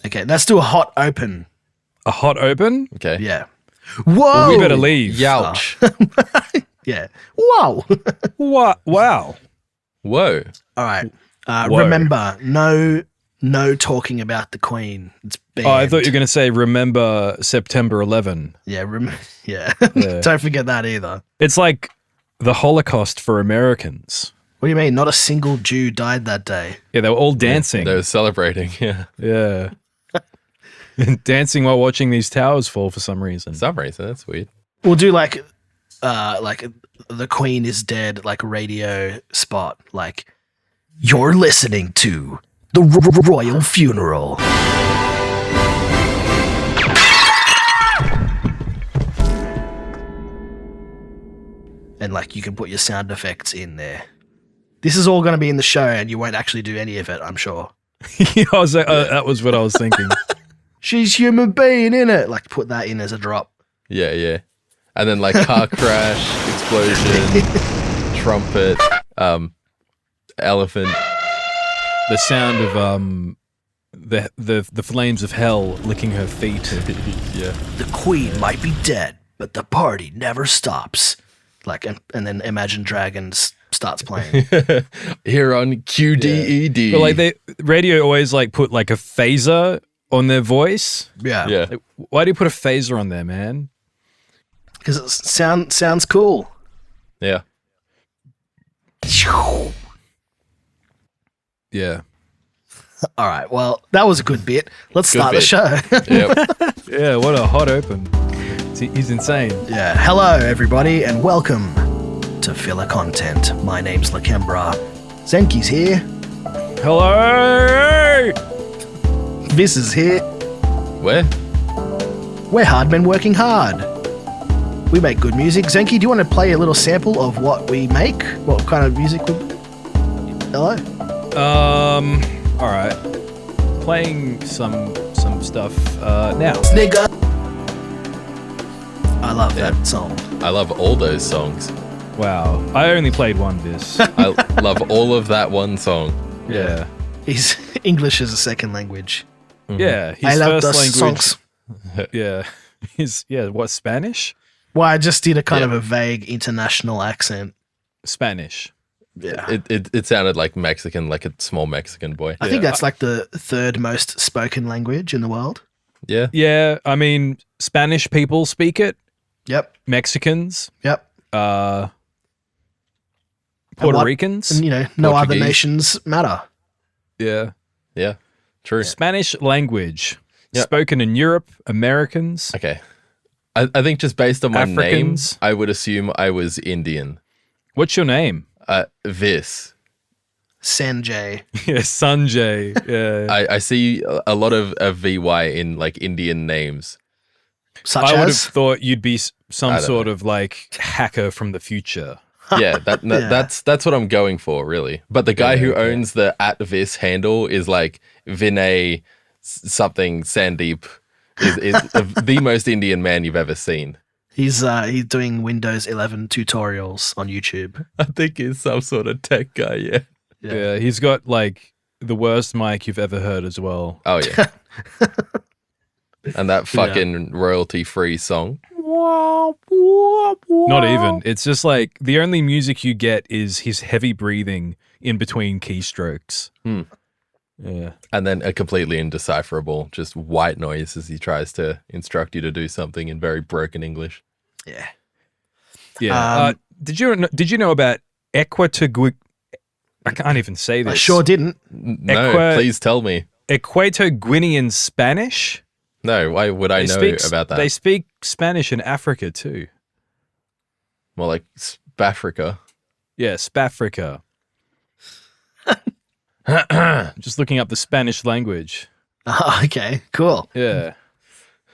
Okay, let's do a hot open. A hot open? Okay. Yeah. Whoa! Well, we better leave. Youch. Yeah. Wow. What? Wow. Whoa. All right. Whoa. Remember, no talking about the Queen. It's banned. Oh, I thought you were going to say remember September 11. Yeah, yeah. Yeah. Don't forget that either. It's like the Holocaust for Americans. What do you mean? Not a single Jew died that day. Yeah, they were all dancing. They were celebrating, yeah. Yeah. Dancing while watching these towers fall for some reason. For some reason, that's weird. We'll do like the Queen is dead, like radio spot. Like, you're listening to the royal funeral. And like you can put your sound effects in there. This is all going to be in the show, and you won't actually do any of it, I'm sure. Yeah, I was like, that was what I was thinking. She's human being, innit? Like, put that in as a drop. Yeah, yeah. And then like car crash, explosion, trumpet, elephant. The sound of the flames of hell licking her feet. Yeah. The Queen might be dead, but the party never stops. Like, and then Imagine Dragons starts playing. Here on QDED. But like radio always like put like a phaser on their voice. Yeah. Yeah. Like, why do you put a phaser on there, man? Because it sounds cool. Yeah. Yeah. All right, well, that was a good bit. Let's Good start the bit. show. Yep. Yeah, what a hot open. He's insane. Yeah, hello, everybody, and welcome to Filler Content. My name's Lakembra. Zenki's here. Hello! Viz is here. Where? We're hard men working hard. We make good music. Zenki, do you want to play a little sample of what we make? What kind of music we... Hello? All right. Playing some stuff now. Nigga. I love that song. I love all those songs. Wow. I only played one Viz. I love all of that one song. Yeah. He's English as a second language. Yeah. His I love first those language. songs. Yeah. What, Spanish? Well, I just did a kind of a vague international accent. Spanish. Yeah. It sounded like Mexican, like a small Mexican boy. I think that's like the third most spoken language in the world. Yeah. Yeah. I mean, Spanish people speak it. Yep. Mexicans. Yep. Puerto what- Ricans. And, no other Portuguese. nations matter. Yeah. Yeah. True. Spanish language. Yeah. Spoken in Europe, Americans. Okay. I think just based on my Africans. name, I would assume I was Indian. What's your name? Vis. Sanjay. Yeah, Sanjay. Yeah. I see a lot of VY in like Indian names. Such I would have as? thought you'd be some don't sort of like hacker from the future. Yeah, that's what I'm going for, really. But the guy who owns the @Vis handle is like Vinay something Sandeep is the most Indian man you've ever seen. He's doing Windows 11 tutorials on YouTube. I think he's some sort of tech guy, yeah. Yeah. He's got like the worst mic you've ever heard as well. Oh, yeah. And that fucking royalty-free song. Not even. It's just like the only music you get is his heavy breathing in between keystrokes. Yeah. And then a completely indecipherable, just white noise as he tries to instruct you to do something in very broken English. Yeah. Yeah. Did you know about Equipted? I can't even say this. I sure didn't. No, please tell me. Equator Guinean Spanish. No, why would I know about that? They speak Spanish in Africa too. More like Spafrica. Yeah, Spafrica. Just looking up the Spanish language. Okay, cool. Yeah.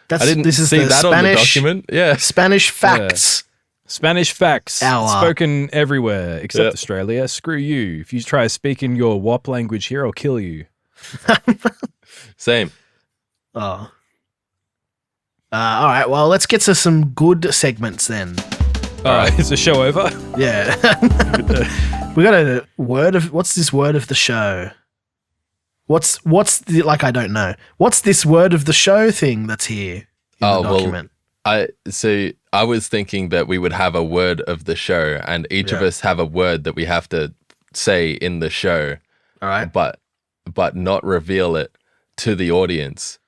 I didn't this is see the that on the document. Yeah. Spanish facts. Spanish facts. Our- Spoken everywhere except Yep. Australia. Screw you. If you try speaking your WAP language here, I'll kill you. Same. Oh. All right, well, let's get to some good segments then. All right. Is the show over? Yeah. We got a word of... What's this word of the show? What's the, like, I don't know. What's this word of the show thing that's here in the document? I was thinking that we would have a word of the show, and each of us have a word that we have to say in the show. All right. But not reveal it to the audience.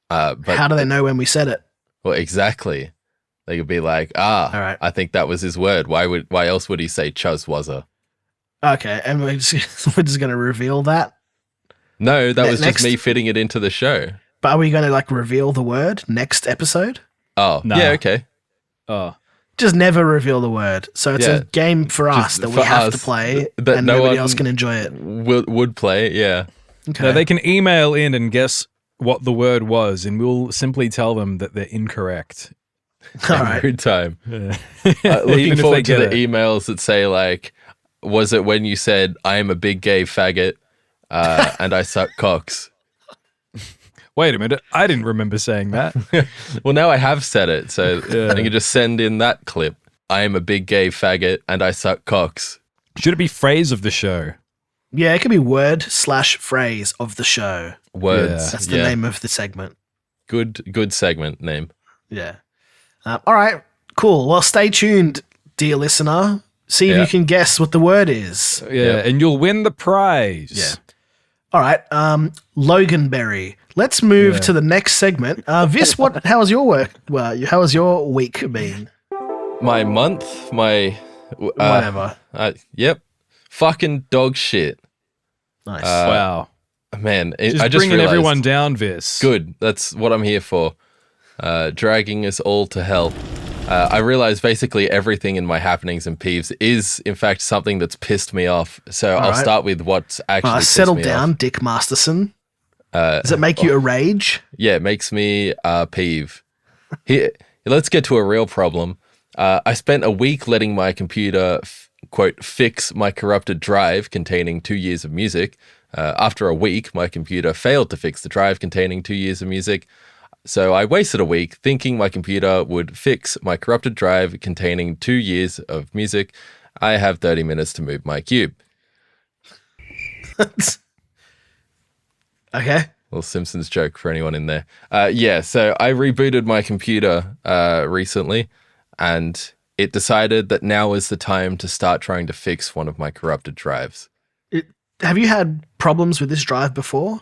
But how do they know when we said it? Well, exactly. They could be like, all right. I think that was his word. Why else would he say Chuzwazza? Okay, and we're just going to reveal that? No, that was just me fitting it into the show. But are we going to like reveal the word next episode? Oh, Nah. yeah, okay. Oh. Just never reveal the word. So it's a game for us that we have to play, and nobody else can enjoy it. Would play, yeah. Okay. No, they can email in and guess what the word was, and we'll simply tell them that they're incorrect. All right. Good time. Yeah. Looking forward to the emails that say like, was it when you said, I am a big gay faggot and I suck cocks? Wait a minute. I didn't remember saying that. Well, now I have said it, so I can just send in that clip. I am a big gay faggot and I suck cocks. Should it be phrase of the show? Yeah, it could be word/phrase of the show. Words. Yeah. That's the name of the segment. Good segment name. Yeah. All right. Cool. Well, stay tuned, dear listener. See if you can guess what the word is. Yeah, and you'll win the prize. Yeah. All right. Loganberry. Let's move to the next segment. Vis, how was your work? Well, how has your week been? My month, Whatever. Yep. Fucking dog shit. Nice. Wow. Man, I just bringing realized, everyone down, Vis. Good. That's what I'm here for. Dragging us all to hell. I realized basically everything in my happenings and peeves is, in fact, something that's pissed me off. So I'll start with what's actually pissed settle me down, off. Dick Masterson. Does it make you a rage? Yeah, it makes me peeve. Here, let's get to a real problem. I spent a week letting my computer, quote, fix my corrupted drive containing 2 years of music. After a week, my computer failed to fix the drive containing 2 years of music. So I wasted a week thinking my computer would fix my corrupted drive containing 2 years of music. I have 30 minutes to move my cube. Okay. Little Simpsons joke for anyone in there. So I rebooted my computer recently, and it decided that now is the time to start trying to fix one of my corrupted drives. Have you had problems with this drive before?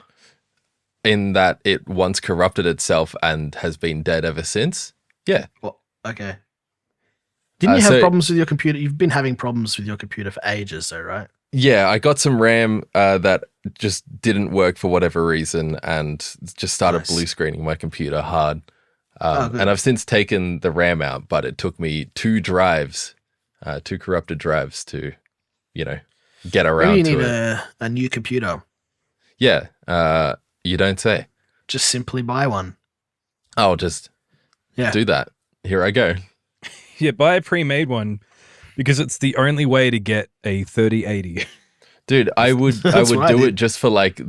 In that it once corrupted itself and has been dead ever since? Yeah. Well, okay. Didn't you have problems with your computer? You've been having problems with your computer for ages though, right? Yeah, I got some RAM that just didn't work for whatever reason and just started blue screening my computer hard. And I've since taken the RAM out, but it took me 2 drives, 2 corrupted drives to, get around Maybe you to need it. a new computer. Yeah, you don't say. Just simply buy one. I'll just do that. Here I go. Yeah, buy a pre-made one because it's the only way to get a 3080. Dude, I would what I do did. it just for like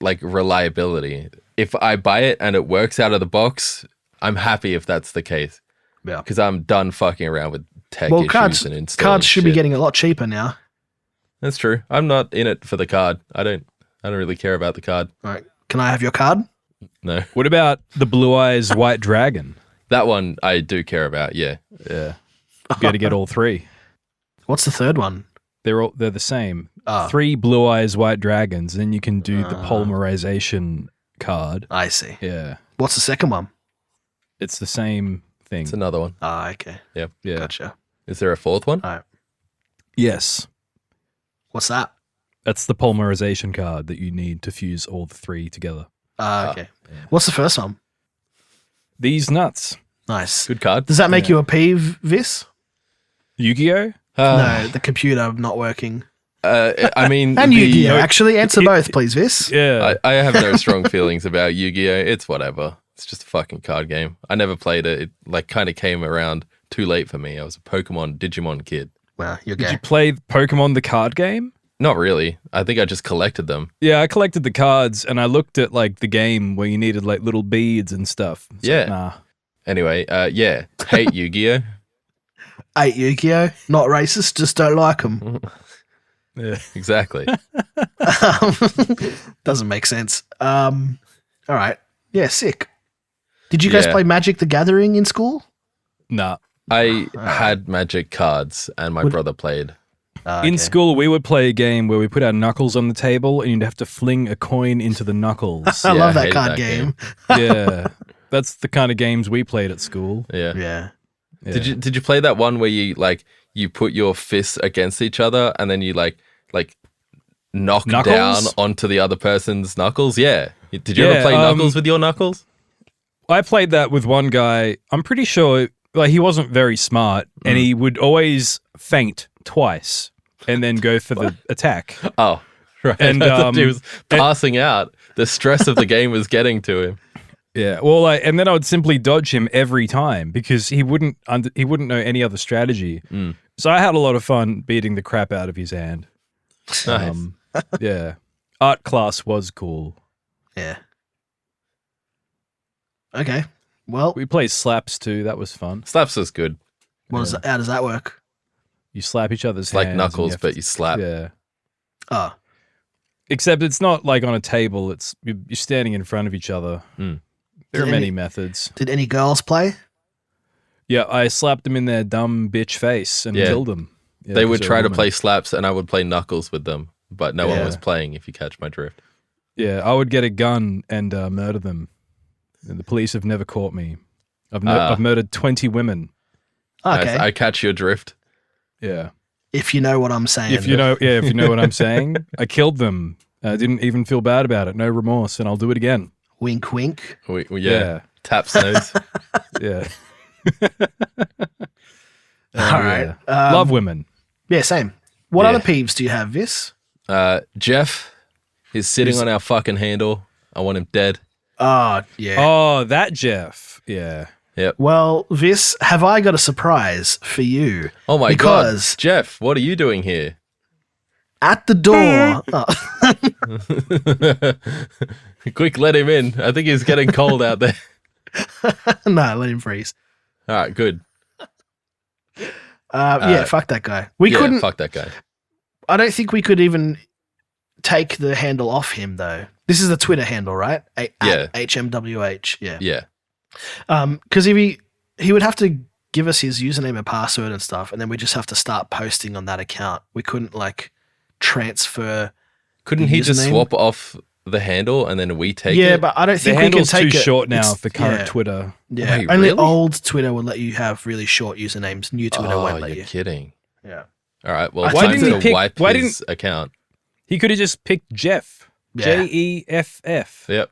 reliability. If I buy it and it works out of the box, I'm happy if that's the case. Yeah. Because I'm done fucking around with tech issues and installing cards should be shit. getting a lot cheaper now. That's true. I'm not in it for the card. I don't really care about the card. All right. Can I have your card? No. What about the Blue Eyes White Dragon? That one I do care about, yeah. Yeah. You got to get all 3. What's the third one? They're the same. Oh. 3 Blue Eyes White Dragons, then you can do the polymerization card. I see. Yeah. What's the second one? It's the same thing. It's another one. Ah, okay. Yep. Yeah. Gotcha. Is there a 4th one? All right. Yes. What's that? That's the polymerization card that you need to fuse all the 3 together. Okay. What's the first one? These nuts. Nice. Good card. Does that make you a peeve, Vis? Yu-Gi-Oh? No, the computer not working. I mean... And Yu-Gi-Oh! Actually, answer both, please, Vis. Yeah. I have no strong feelings about Yu-Gi-Oh! It's whatever. It's just a fucking card game. I never played it. It kind of came around too late for me. I was a Digimon kid. Well, you're Did gay. you play Pokemon the card game? Not really. I think I just collected them. Yeah, I collected the cards and I looked at like the game where you needed like little beads and stuff. It's Yeah. like, nah. Anyway, hate Yu-Gi-Oh! Hate Yu-Gi-Oh! Not racist, just don't like them. Yeah. Exactly. Doesn't make sense. All right. Yeah, sick. Did you guys Yeah. play Magic the Gathering in school? Nah. I had Magic cards, and my brother played. In school, we would play a game where we put our knuckles on the table and you'd have to fling a coin into the knuckles. I Yeah, love I that hated card that game. Yeah. That's the kind of games we played at school. Yeah. Yeah. Yeah. Did you play that one where you put your fists against each other and then you like knock down Knuckles? onto the other person's knuckles? Yeah. Did you ever play knuckles with your knuckles? I played that with one guy. I'm pretty sure he wasn't very smart and he would always feint twice and then go for the attack. Oh, right. And, I thought he was passing out. The stress of the game was getting to him. Yeah, well, and then I would simply dodge him every time because he wouldn't know any other strategy. So I had a lot of fun beating the crap out of his hand. Nice. Yeah, art class was cool. Yeah. Okay. Well, We played slaps too. That was fun. Slaps was good. how does that work? You slap each other's It's like hands and knuckles, have but to- you slap. Yeah, Oh, except it's not like on a table. It's you're standing in front of each other. There are Did many any- methods. did any girls play? Yeah, I slapped them in their dumb bitch face and Yeah. killed them. Yeah, They 'cause would they're try to women. play slaps, and I would play knuckles with them, but no one Yeah. was playing. If you catch my drift. Yeah, I would get a gun and murder them. And the police have never caught me. I've murdered 20 women. Okay. Nice. I catch your drift. Yeah. If you know what I'm saying. If you know what I'm saying, I killed them. I didn't even feel bad about it. No remorse, and I'll do it again. Wink, wink. Yeah. Taps nose. Yeah. All right. Love women. Yeah, same. What Yeah. other peeves do you have, Vis? Jeff is sitting on our fucking handle. I want him dead. Oh, yeah. Oh, that Jeff. Yeah. Yep. Well, Vis, have I got a surprise for you? Oh my Because god, Jeff, what are you doing here? at the door. Quick, let him in. I think he's getting cold out there. No, let him freeze. All right, good. Yeah, fuck that guy. We Yeah, couldn't. fuck that guy. I don't think we could even take the handle off him though. This is the Twitter handle, right? Yeah. At HMWH. Yeah. Yeah. Because if he would have to give us his username and password and stuff, and then we just have to start posting on that account. We couldn't like transfer. Couldn't The he just username? swap off the handle and then we take Yeah, it? but I don't The think we can handle's take too it. short now It's- for current yeah. Twitter. Yeah, Wait, only really? old Twitter will let you have really short usernames. New Twitter Oh, won't let you're you. kidding. Yeah. All right, well, Why time didn't he to pick- wipe why his account. He could have just picked Jeff. Yeah. Jeff. Yep.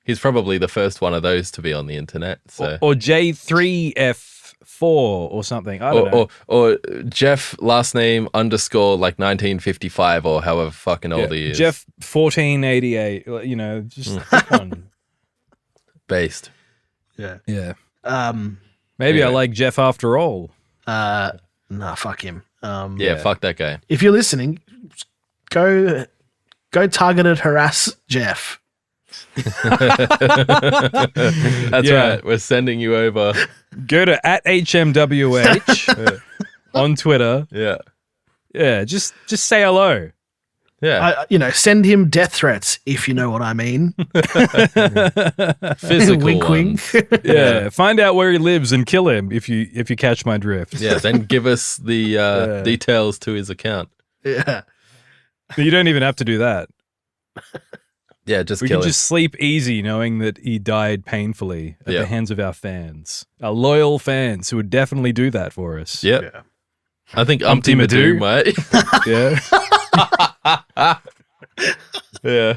He's probably the first one of those to be on the internet. So. Or J3F4 or something. I don't know. Or Jeff last name underscore like 1955 or however fucking old he is. Jeff 1488. You know, just pick one. Based. Yeah. Yeah. Anyway. Maybe I like Jeff after all. Nah, fuck him. Yeah, fuck that guy. If you're listening, go targeted harass Jeff. That's Yeah. right. We're sending you over. Go to @HMWH on Twitter. Yeah. Yeah, just say hello. Yeah. Send him death threats if you know what I mean. Physical wink, ones. wink. Yeah, find out where he lives and kill him if you catch my drift. Yeah, then give us the details to his account. Yeah. You don't even have to do that. Yeah, just We kill can him. just sleep easy knowing that he died painfully at Yeah. the hands of our fans, our loyal fans who would definitely do that for us. Yep. Yeah. I think Umpty Umpty Madoo Madoo. might. Yeah. Yeah.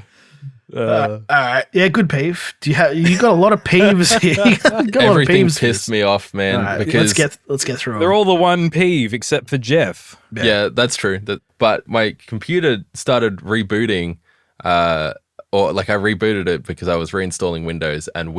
All right. Yeah, good peeve. You got a lot of peeves here. You got a lot of Everything peeves. pissed me off, man. All right, Because let's get through They're them. all the one peeve except for Jeff. yeah, that's true. But my computer started rebooting, or like I rebooted it because I was reinstalling Windows, and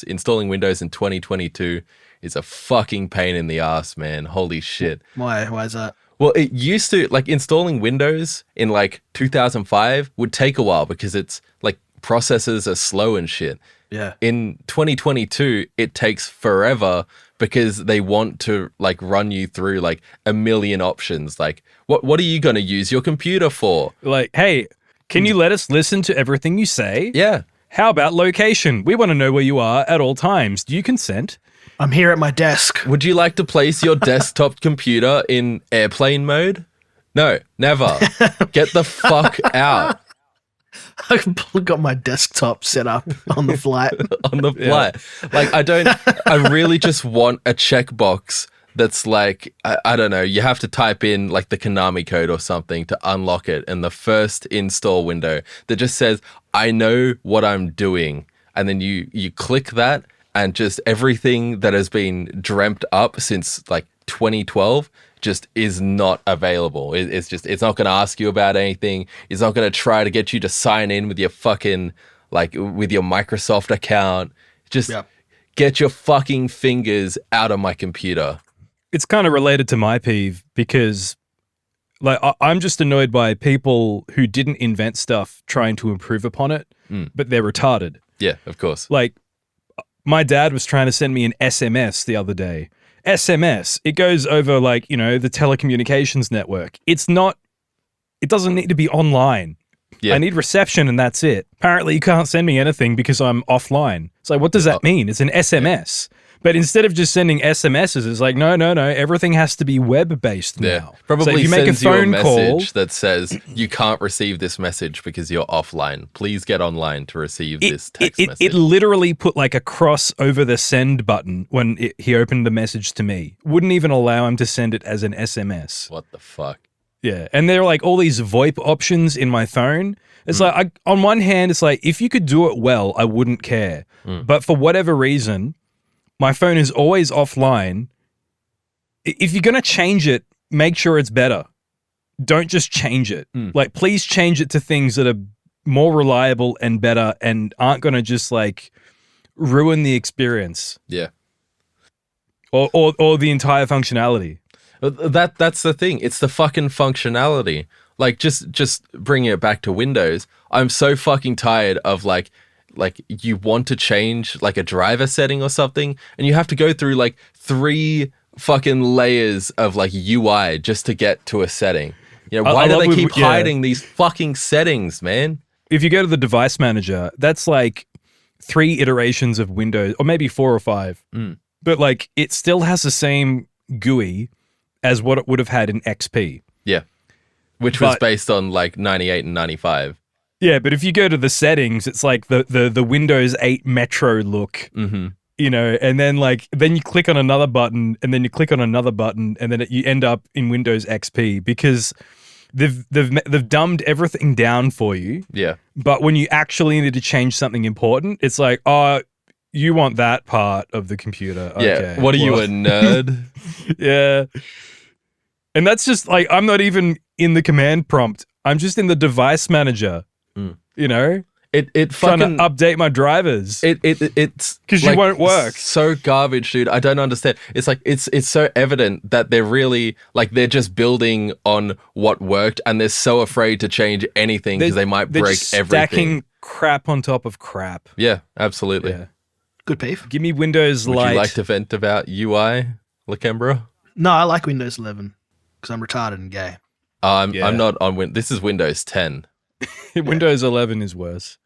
installing Windows in 2022 is a fucking pain in the ass, man. Holy shit. Why is that? Well, it used to, like, installing Windows in like 2005 would take a while because it's like processors are slow and shit. Yeah. In 2022, it takes forever because they want to like run you through like a million options. Like, what are you going to use your computer for? Like, hey, can you let us listen to everything you say? Yeah. How about location? We want to know where you are at all times. Do you consent? I'm here at my desk. Would you like to place your desktop computer in airplane mode? No, never. Get the fuck out. I've got my desktop set up on the flight. On the flight. Like, I really just want a checkbox that's like, I don't know, you have to type in like the Konami code or something to unlock it, and the first install window that just says, I know what I'm doing. And then you click that, and just everything that has been dreamt up since like 2012 just is not available. It's not going to ask you about anything. It's not going to try to get you to sign in with your fucking, like, with your Microsoft account. Just get your fucking fingers out of my computer. It's kind of related to my peeve because, like, I'm just annoyed by people who didn't invent stuff trying to improve upon it, but they're retarded. Yeah, of course. Like, my dad was trying to send me an SMS the other day. SMS, it goes over like, you know, the telecommunications network. It doesn't need to be online. Yeah. I need reception and that's it. Apparently you can't send me anything because I'm offline. So what does that mean? It's an SMS. But instead of just sending SMSs, it's like, no, everything has to be web-based now. Yeah. Probably so if you make sends a phone you a call message that says, you can't receive this message because you're offline. Please get online to receive this text message. It literally put like a cross over the send button when he opened the message to me. Wouldn't even allow him to send it as an SMS. What the fuck? Yeah. And there are like all these VoIP options in my phone. It's like, on one hand, it's like, if you could do it well, I wouldn't care. But for whatever reason, my phone is always offline. If you're going to change it, make sure it's better. Don't just change it. Like, please change it to things that are more reliable and better and aren't going to just like ruin the experience. Yeah. Or the entire functionality. That's the thing. It's the fucking functionality. Like, just bringing it back to Windows, I'm so fucking tired of like you want to change like a driver setting or something, and you have to go through like 3 fucking layers of like UI just to get to a setting. You know, why do they keep hiding these fucking settings, man? If you go to the device manager, that's like 3 iterations of Windows, or maybe 4 or 5. But like, it still has the same GUI as what it would have had in XP. Yeah. Which was based on like 98 and 95. Yeah, but if you go to the settings, it's like the Windows 8 Metro look, you know, and then you click on another button, and then you click on another button, and then you end up in Windows XP because they've dumbed everything down for you. Yeah. But when you actually need to change something important, it's like, oh, you want that part of the computer. Okay, yeah. What are you, a nerd? Yeah. And that's just like, I'm not even in the command prompt. I'm just in the device manager. You know, it trying fucking to update my drivers. It's because like, you won't work. So garbage, dude. I don't understand. It's like it's so evident that they're really like they're just building on what worked, and they're so afraid to change anything because they might break just everything. Stacking crap on top of crap. Yeah, absolutely. Yeah. Good peeve. Give me Windows Would Lite. you like to vent about UI, Lakembra? No, I like Windows 11 because I'm retarded and gay. I'm not on This is Windows 10. Windows 11 is worse.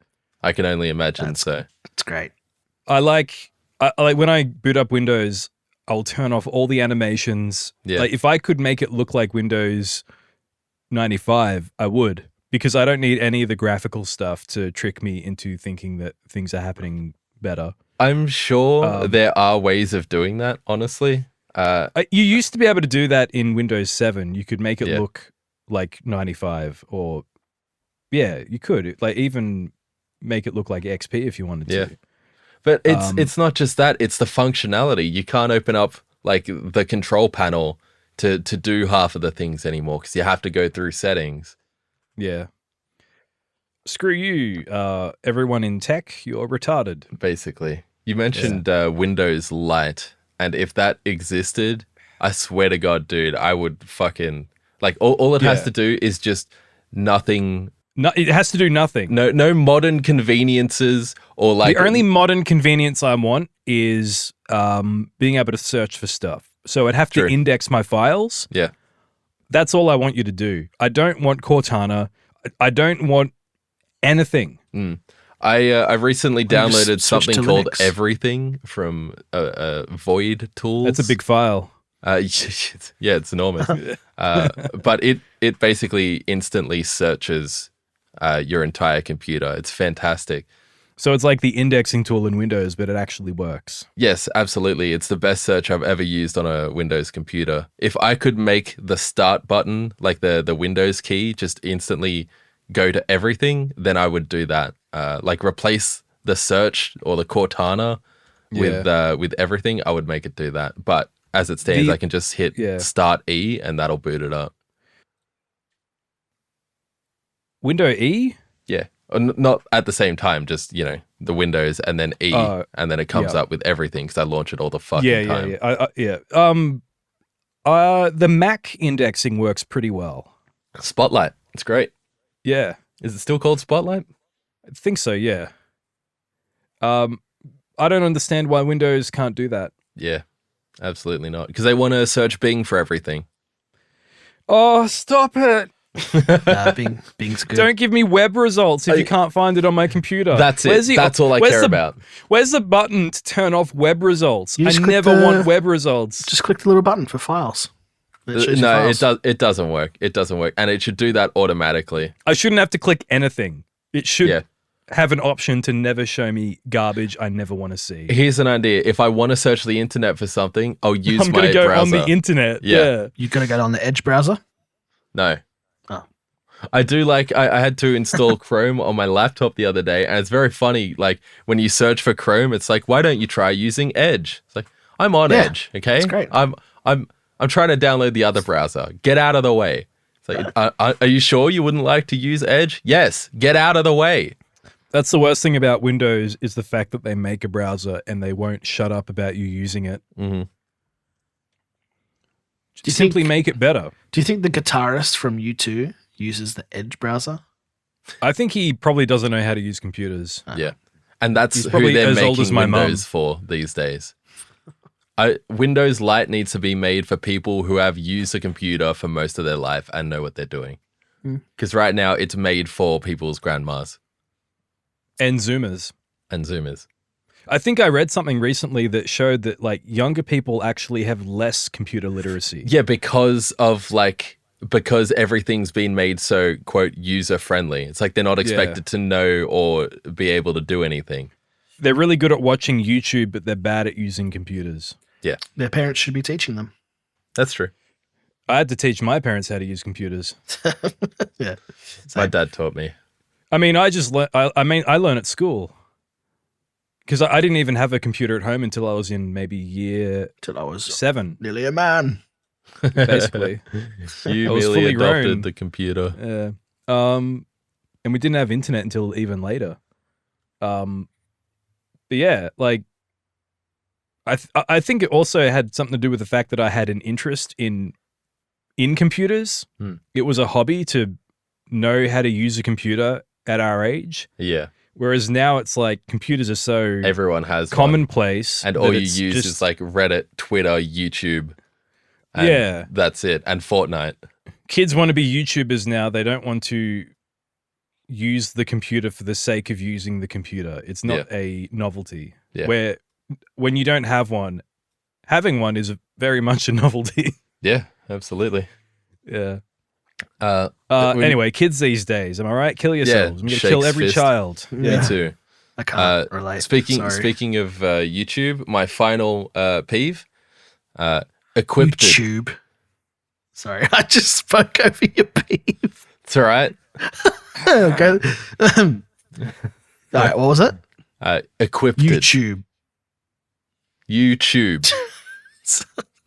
I can only imagine. It's great. I like when I boot up Windows, I'll turn off all the animations. Yeah. Like, if I could make it look like Windows 95, I would, because I don't need any of the graphical stuff to trick me into thinking that things are happening better. I'm sure there are ways of doing that, honestly. You used to be able to do that in Windows 7. You could make it look like 95, or you could like even make it look like XP if you wanted to. But it's not just that, it's the functionality. You can't open up like the control panel to do half of the things anymore because you have to go through settings. Yeah. Screw you, everyone in tech, you're retarded. Basically. You mentioned Windows Lite, and if that existed, I swear to God, dude, I would fucking like all it has to do is just nothing. No, it has to do nothing. No modern conveniences or like the only modern convenience I want is being able to search for stuff. So I'd have to True. index my files. Yeah. That's all I want you to do. I don't want Cortana. I don't want anything. I recently Well, you downloaded just switch something to called Linux. Everything from Void Tools. That's a big file. Yeah, it's enormous. But it basically instantly searches your entire computer. It's fantastic. So it's like the indexing tool in Windows, but it actually works. Yes, absolutely. It's the best search I've ever used on a Windows computer. If I could make the start button, like the Windows key, just instantly go to everything, then I would do that. Like replace the search or the Cortana with everything, I would make it do that. But as it stands, I can just hit Start E and that'll boot it up. Window E? Yeah. Not at the same time, just, the Windows and then E, and then it comes up with everything because I launch it all the fucking time. The Mac indexing works pretty well. Spotlight. It's great. Yeah. Is it still called Spotlight? I think so, yeah. I don't understand why Windows can't do that. Yeah, absolutely not. Because they want to search Bing for everything. Oh, stop it. Bing's good. Don't give me web results if you can't find it on my computer. That's it. That's all I care about. Where's the button to turn off web results? I never want web results. Just click the little button for files. No, it doesn't work. It doesn't work. And it should do that automatically. I shouldn't have to click anything. It should have an option to never show me garbage I never want to see. Here's an idea. If I want to search the internet for something, I'll use my browser. I'm going to go on the internet. Yeah. You're going to go on the Edge browser? No. Oh. I do I had to install Chrome on my laptop the other day, and it's very funny. Like when you search for Chrome, it's like, why don't you try using Edge? It's like, I'm on Edge, okay? It's great. I'm trying to download the other browser. Get out of the way. It's like, are you sure you wouldn't like to use Edge? Yes. Get out of the way. That's the worst thing about Windows is the fact that they make a browser and they won't shut up about you using it. Mm-hmm. Simply make it better. Do you think the guitarist from U2 uses the Edge browser? I think he probably doesn't know how to use computers. Yeah. And that's He's who probably they're as old making as my Windows for these days. Windows Lite needs to be made for people who have used a computer for most of their life and know what they're doing. Because right now it's made for people's grandmas. And Zoomers. I think I read something recently that showed that like younger people actually have less computer literacy. Yeah, because everything's been made so, quote, user-friendly. It's like they're not expected to know or be able to do anything. They're really good at watching YouTube, but they're bad at using computers. Yeah. Their parents should be teaching them. That's true. I had to teach my parents how to use computers. Yeah. My dad taught me. I mean, I learned at school. Because I didn't even have a computer at home until I was in maybe year Till I was 7. nearly a man. Basically. You I was merely fully adopted grown. the computer. Yeah. And we didn't have internet until even later. But yeah, like I think it also had something to do with the fact that I had an interest in computers. It was a hobby to know how to use a computer at our age. Yeah. Whereas now it's like computers are so Everyone has commonplace. one. And all you use is like Reddit, Twitter, YouTube. And that's it. And Fortnite. Kids want to be YouTubers now. They don't want to use the computer for the sake of using the computer. It's not a novelty. Yeah. Where when you don't have one, having one is very much a novelty. Yeah, absolutely. Yeah. Anyway, kids these days, am I right? Kill yourselves. I'm going to shakes kill every fist. child. Me too. I can't relate. Speaking of YouTube, my final peeve, Equipted. YouTube. Sorry, I just spoke over your peeve. It's all right. Okay. All right, what was it? Equipted. YouTube.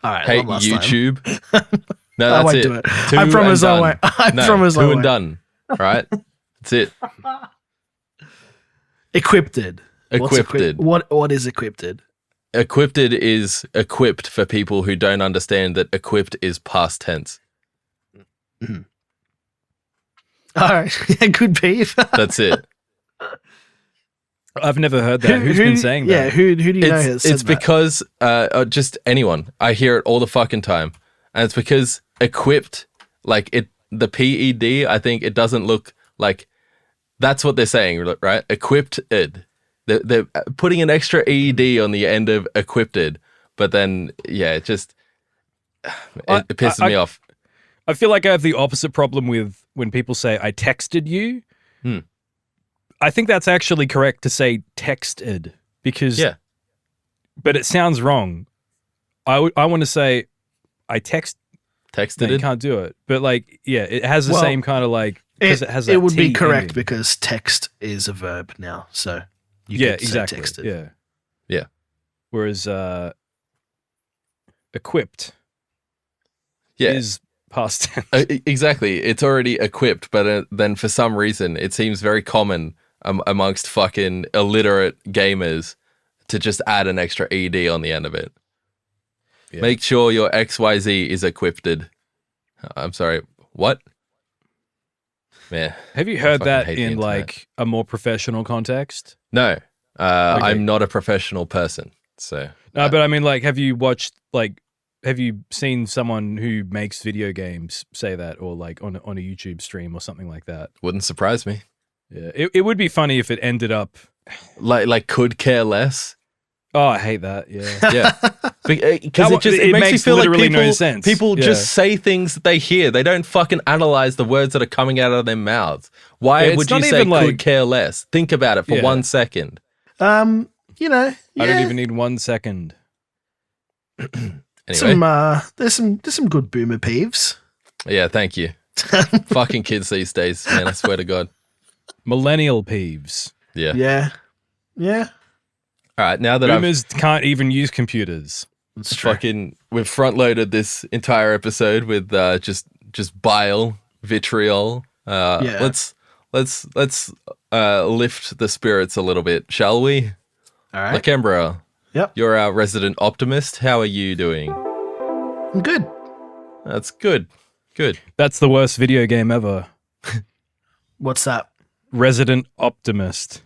All right, Hey, one last time. YouTube. No, I that's won't it. do it. Two I promise and I done. won't. I No, promise I two won't. and done. All right? That's it. Equipted. What's Equipted. What is Equipted? Equipted is equipped for people who don't understand that equipped is past tense. Mm-hmm. All right. Yeah, good peeve. That's it. I've never heard that. Who's been saying that? Yeah, who do you know has said It's that? because just anyone. I hear it all the fucking time, and it's because equipped, like the PED. I think it doesn't look like that's what they're saying, right? Equipted. They're putting an extra ED on the end of equipted, but then it just it pisses me off. I feel like I have the opposite problem with when people say I texted you. I think that's actually correct to say texted because, but it sounds wrong. I want to say I texted. No, you can't do it. But like, it has the same kind of like, because it has that It would be T correct ending. because text is a verb now. So you could exactly. say texted. Yeah. Whereas equipped is past tense. Exactly. It's already equipped, but then for some reason, it seems very common amongst fucking illiterate gamers to just add an extra ED on the end of it. Yeah. Make sure your XYZ is equipted. I'm sorry, what? Man, have you heard that in like a more professional context? No, I'm not a professional person. So no, but I mean, like, have you seen someone who makes video games say that, or like on a YouTube stream or something like that? Wouldn't surprise me. Yeah, it would be funny if it ended up like could care less. Oh, I hate that. Yeah, because it makes me feel like no sense. People just say things that they hear. They don't fucking analyze the words that are coming out of their mouths. Why would you say could care less? Think about it for 1 second. I don't even need 1 second. Anyway. There's some good boomer peeves. Yeah, thank you. Fucking kids these days, man. I swear to God. Millennial peeves. Yeah. All right, now that boomers can't even use computers. That's true. We've front loaded this entire episode with just bile, vitriol. Let's lift the spirits a little bit, shall we? All right. Lakembra. Yep. You're our resident optimist. How are you doing? I'm good. That's good. Good. That's the worst video game ever. What's that? Resident Optimist.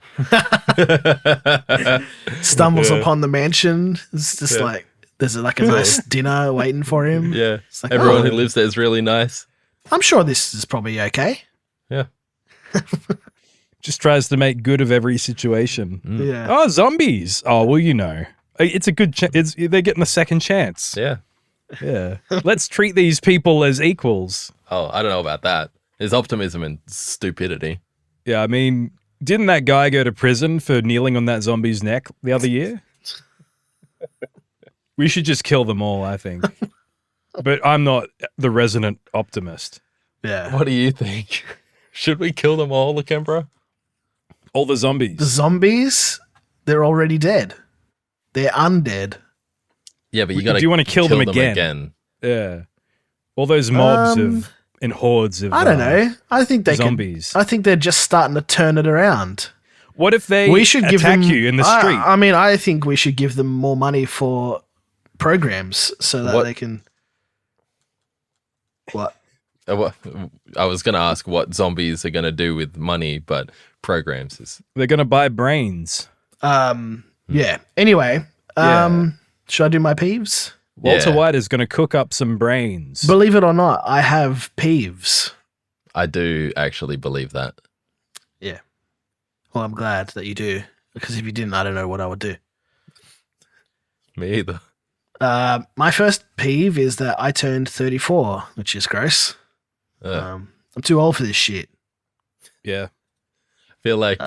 Stumbles upon the mansion. It's just like there's like a nice dinner waiting for him. Yeah. It's like, everyone who lives there is really nice. I'm sure this is probably okay. Yeah. Just tries to make good of every situation. Yeah. Oh, zombies. Oh, well, it's a good they're getting a second chance. Yeah. Yeah. Let's treat these people as equals. Oh, I don't know about that. There's optimism and stupidity. Yeah, I mean, didn't that guy go to prison for kneeling on that zombie's neck the other year? We should just kill them all, I think. But I'm not the resident optimist. Yeah. What do you think? Should we kill them all, Lakembra? All the zombies. The zombies, they're already dead. They're undead. Yeah, but you got to do you want to kill them again? Yeah. All those mobs and hordes of I don't know. I think they zombies. I think they're just starting to turn it around. What if they attack you in the street? I mean, I think we should give them more money for programs so that they can. What? I was going to ask what zombies are going to do with money, but programs is. They're going to buy brains. Yeah. Anyway, should I do my peeves? Walter White is going to cook up some brains. Believe it or not, I have peeves. I do actually believe that. Yeah. Well, I'm glad that you do, because if you didn't, I don't know what I would do. Me either. My first peeve is that I turned 34, which is gross. I'm too old for this shit. Yeah. I feel like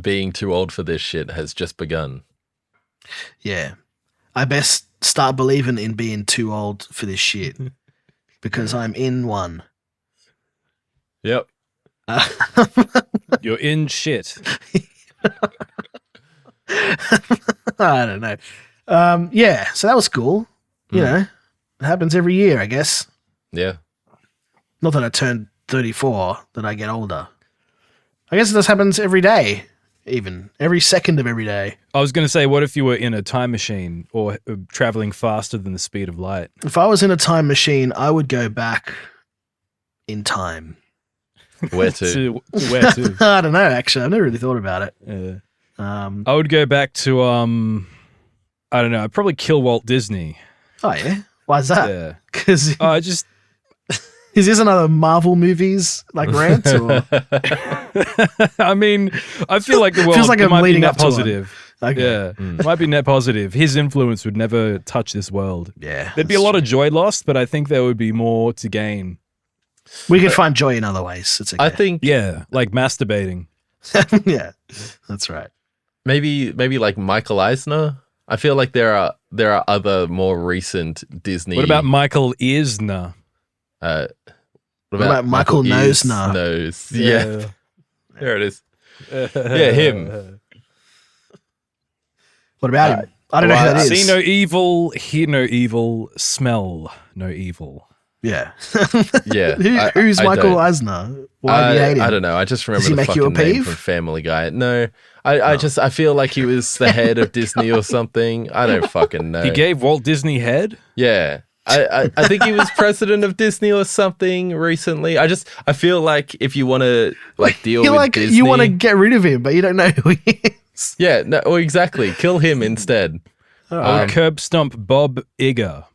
being too old for this shit has just begun. Yeah. I best start believing in being too old for this shit because I'm in one. Yep. You're in shit. I don't know. Yeah, so that was cool. You know, it happens every year, I guess. Yeah. Not that I turn 34, that I get older. I guess this happens every day, even every second of every day. I was going to say, what if you were in a time machine or traveling faster than the speed of light? If I was in a time machine, I would go back in time. Where to? to where to? I don't know. Actually, I've never really thought about it. Yeah. Um, I would go back to I don't know. I'd probably kill Walt Disney. oh yeah, why is that? Yeah. Because I just is this another Marvel movies like rant? Or? I mean, I feel like the world Feels like I'm might be leading net up to one. positive. Okay. Yeah, might be net positive. His influence would never touch this world. Yeah, There'd be a lot of joy lost, but I think there would be more to gain. We could find joy in other ways. It's okay. I think Yeah, like masturbating. yeah, that's right. maybe like Michael Eisner. I feel like there are other more recent Disney. What about Michael Eisner? What about Michael Nosner? Nose. Yeah. There it is. Yeah, him. What about him? I don't know who that is. See no evil, hear no evil, smell no evil. Yeah. Yeah. Who's I Michael don't. Eisner? Why do you hate him? I don't know. I just remember he the make you a fucking name peeve? from Family Guy. No, I feel like he was the head of Disney or something. I don't fucking know. He gave Walt Disney head? Yeah. I think he was president of Disney or something recently. I feel like if you want to like deal You're with like Disney, you want to get rid of him, but you don't know who he is. yeah, no, well, exactly. Kill him instead. I would curb stomp Bob Iger.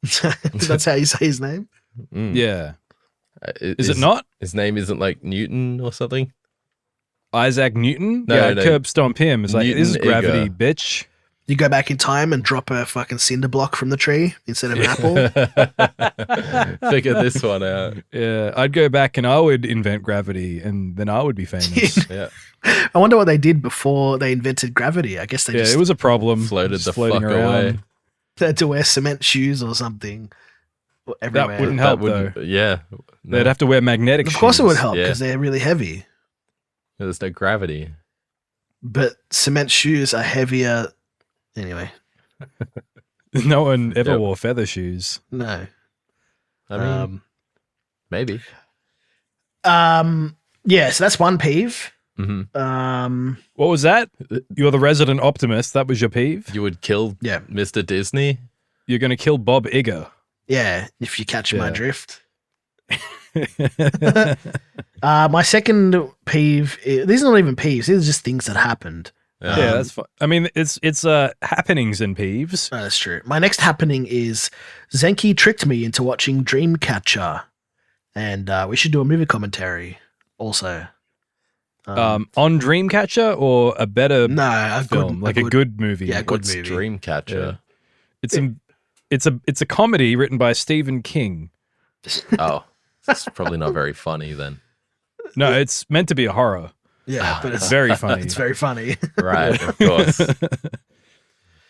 That's how you say his name. Yeah. Is His- it not? His name isn't like Newton or something. Isaac Newton? No, yeah, I'd no. curb stomp him. It's like, Newton this is gravity, Iger. bitch. You go back in time and drop a fucking cinder block from the tree instead of an apple. Figure this one out. Yeah, I'd go back and I would invent gravity and then I would be famous. Yeah. I wonder what they did before they invented gravity. I guess they Yeah, just it was a problem. Floated Just the floating fuck around. away. they had to wear cement shoes or something everywhere. That wouldn't help, though. Yeah. No, They'd have to wear magnetic Of course, it would shoes. help Yeah. because they're really heavy. there's no gravity. But cement shoes are heavier. Anyway, No one ever Yep. wore feather shoes. no. I mean, maybe. Yeah. So that's one peeve. hmm What was that? You're the resident optimist. That was your peeve? You would kill Yeah. Mr. Disney. You're going to kill Bob Iger. Yeah. If you catch my Yeah. drift. My second peeve. These are not even peeves. These are just things that happened. Yeah, that's fine. I mean, it's happenings and peeves. No, that's true. My next happening is Zenki tricked me into watching Dreamcatcher, and we should do a movie commentary also. On Dreamcatcher or a better No, a film, like a good movie. Yeah, good What's movie. Dreamcatcher? It's a comedy written by Stephen King. Oh, it's probably not very funny then. No, it's meant to be a horror. Yeah, but It's it's very funny. it's very funny. Right, of course.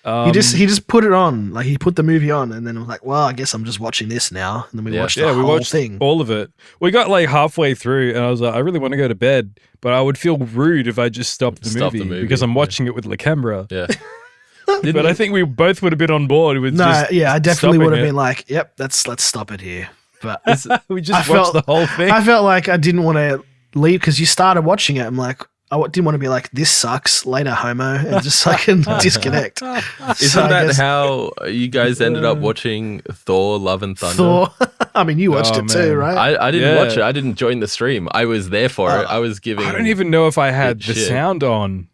He just put it on, like he put the movie on, and then I was like, well, I guess I'm just watching this now. And then we Yeah. watched the Yeah, we whole watched thing. all of it. We got like halfway through, and I was like, I really want to go to bed, but I would feel rude if I just stopped the, Stop the movie, movie, because I'm yeah. watching it with Lakembra. Yeah. But I think we both would have been on board with No, just yeah, I definitely stopping would have it. been like, yep, let's stop it here. But We just I watched felt- the whole thing. I felt like I didn't want to leave because you started watching it. I'm like, I didn't want to be like, this sucks, later homo, and just fucking disconnect. Isn't So I that guess how you guys ended up watching Thor: Love and Thunder? Thor? I mean, you watched Oh, it too, man. right? I didn't Yeah. watch it. I didn't join the stream. I was there for it. I was giving. I don't even know if I had the Good shit. sound on.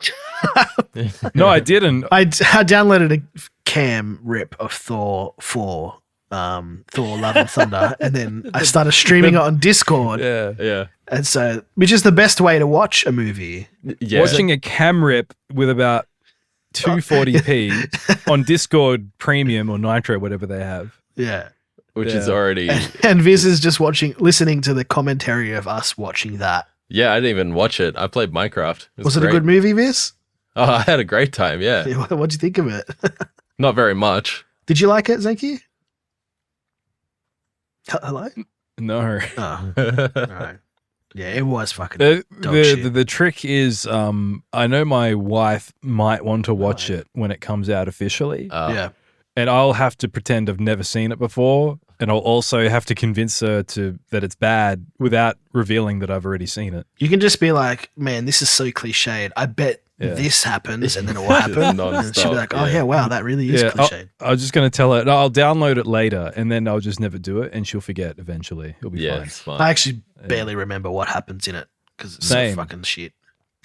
No, I didn't. I downloaded a cam rip of Thor 4, Thor Love and Thunder, and then I started streaming it on Discord. Yeah. Yeah. And so, which is the best way to watch a movie. Yeah. Watching a cam rip with about 240p on Discord Premium or Nitro, whatever they have. Yeah. Which is Yeah. already. And Viz is just listening to the commentary of us watching that. Yeah, I didn't even watch it. I played Minecraft. Was it a great. good movie, Viz? Oh, I had a great time. Yeah. What'd you think of it? Not very much. Did you like it, Zenki? Hello? No. Oh, right. Yeah, it was fucking The, dog the, shit. the trick is, I know my wife might want to watch it when it comes out officially, yeah. and I'll have to pretend I've never seen it before, and I'll also have to convince her that it's bad without revealing that I've already seen it. You can just be like, man, this is so cliched. I bet this happens, and then it will happen. And she'll be like, "Oh yeah, wow, that really is cliched." I was just going to tell her, no, I'll download it later, and then I'll just never do it, and she'll forget eventually. It'll be fine. It's fine. I actually barely remember what happens in it because it's so fucking shit.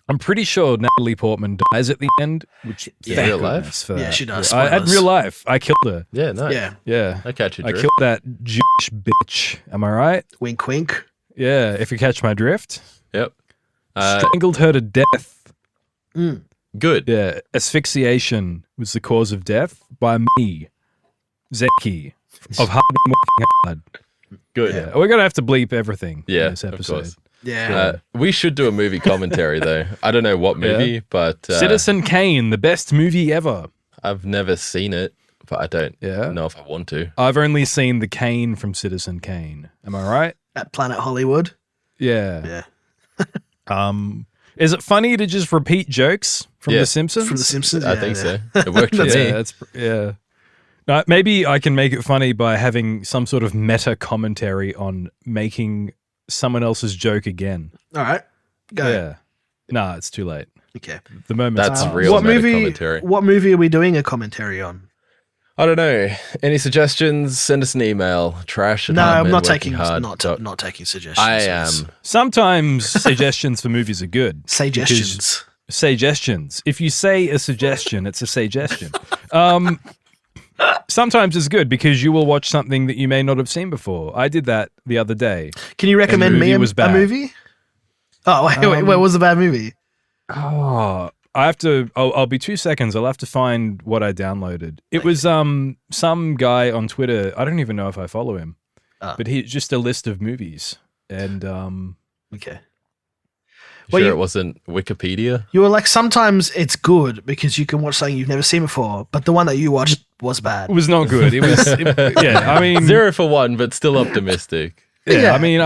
I'm pretty sure Natalie Portman dies at the end, which in real life? for that. Yeah, she does. In real life, I killed her. Yeah, no. Yeah. I catch you, I Drew. killed that Jewish bitch. Am I right? Wink, wink. Yeah, if you catch my drift. Yep. Strangled her to death. Good. Yeah, asphyxiation was the cause of death by me, Zenki, of Hard and Working Hard. Good. Yeah, we're going to have to bleep everything in this of episode. course. Yeah. We should do a movie commentary, though. I don't know what movie, but... Citizen Kane, the best movie ever. I've never seen it, but I don't know if I want to. I've only seen the Kane from Citizen Kane. Am I right? At Planet Hollywood. Yeah. Yeah. Is it funny to just repeat jokes from The Simpsons? From The Simpsons? I think so. It worked for me. No, maybe I can make it funny by having some sort of meta commentary on making someone else's joke again. All right. Go. Yeah. Nah, it's too late. Okay. The moment. That's real meta commentary. What movie are we doing a commentary on? I don't know. Any suggestions? Send us an email. Trash. No, I'm not taking suggestions. I am. Sometimes suggestions for movies are good. Suggestions. Suggestions. If you say a suggestion, it's a suggestion. Sometimes it's good because you will watch something that you may not have seen before. I did that the other day. Can you recommend me a movie? Oh, wait, what was the bad movie? Oh, I have to. I'll be 2 seconds. I'll have to find what I downloaded. It was some guy on Twitter. I don't even know if I follow him, but he's just a list of movies. And okay. Well, it wasn't Wikipedia? You were like, sometimes it's good because you can watch something you've never seen before, but the one that you watched was bad. It was not good. It was, I mean, 0 for 1, but still optimistic. Yeah, I mean,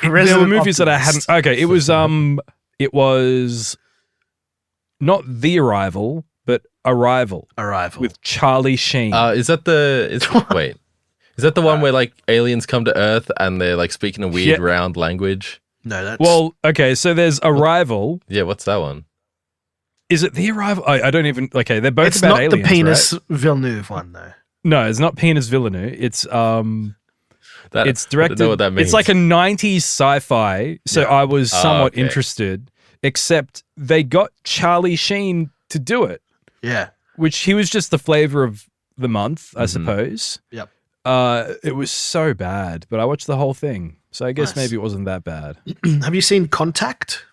there were movies that I hadn't. Okay, it was not The Arrival, but Arrival. Arrival with Charlie Sheen. Is that wait? Is that the one where like aliens come to Earth and they're like speaking a weird round language? No, that's... Well, okay, so there's Arrival. Yeah, what's that one? Is it The Arrival? I don't even... Okay, they're both about aliens, It's not the Penis right? Villeneuve one, though. No, it's not Penis Villeneuve. It's it's directed... I don't know what that means. It's like a 90s sci-fi, so I was somewhat interested, except they got Charlie Sheen to do it. Yeah. Which he was just the flavor of the month, I suppose. Yep. It was so bad, but I watched the whole thing. So I guess maybe it wasn't that bad. Have you seen Contact?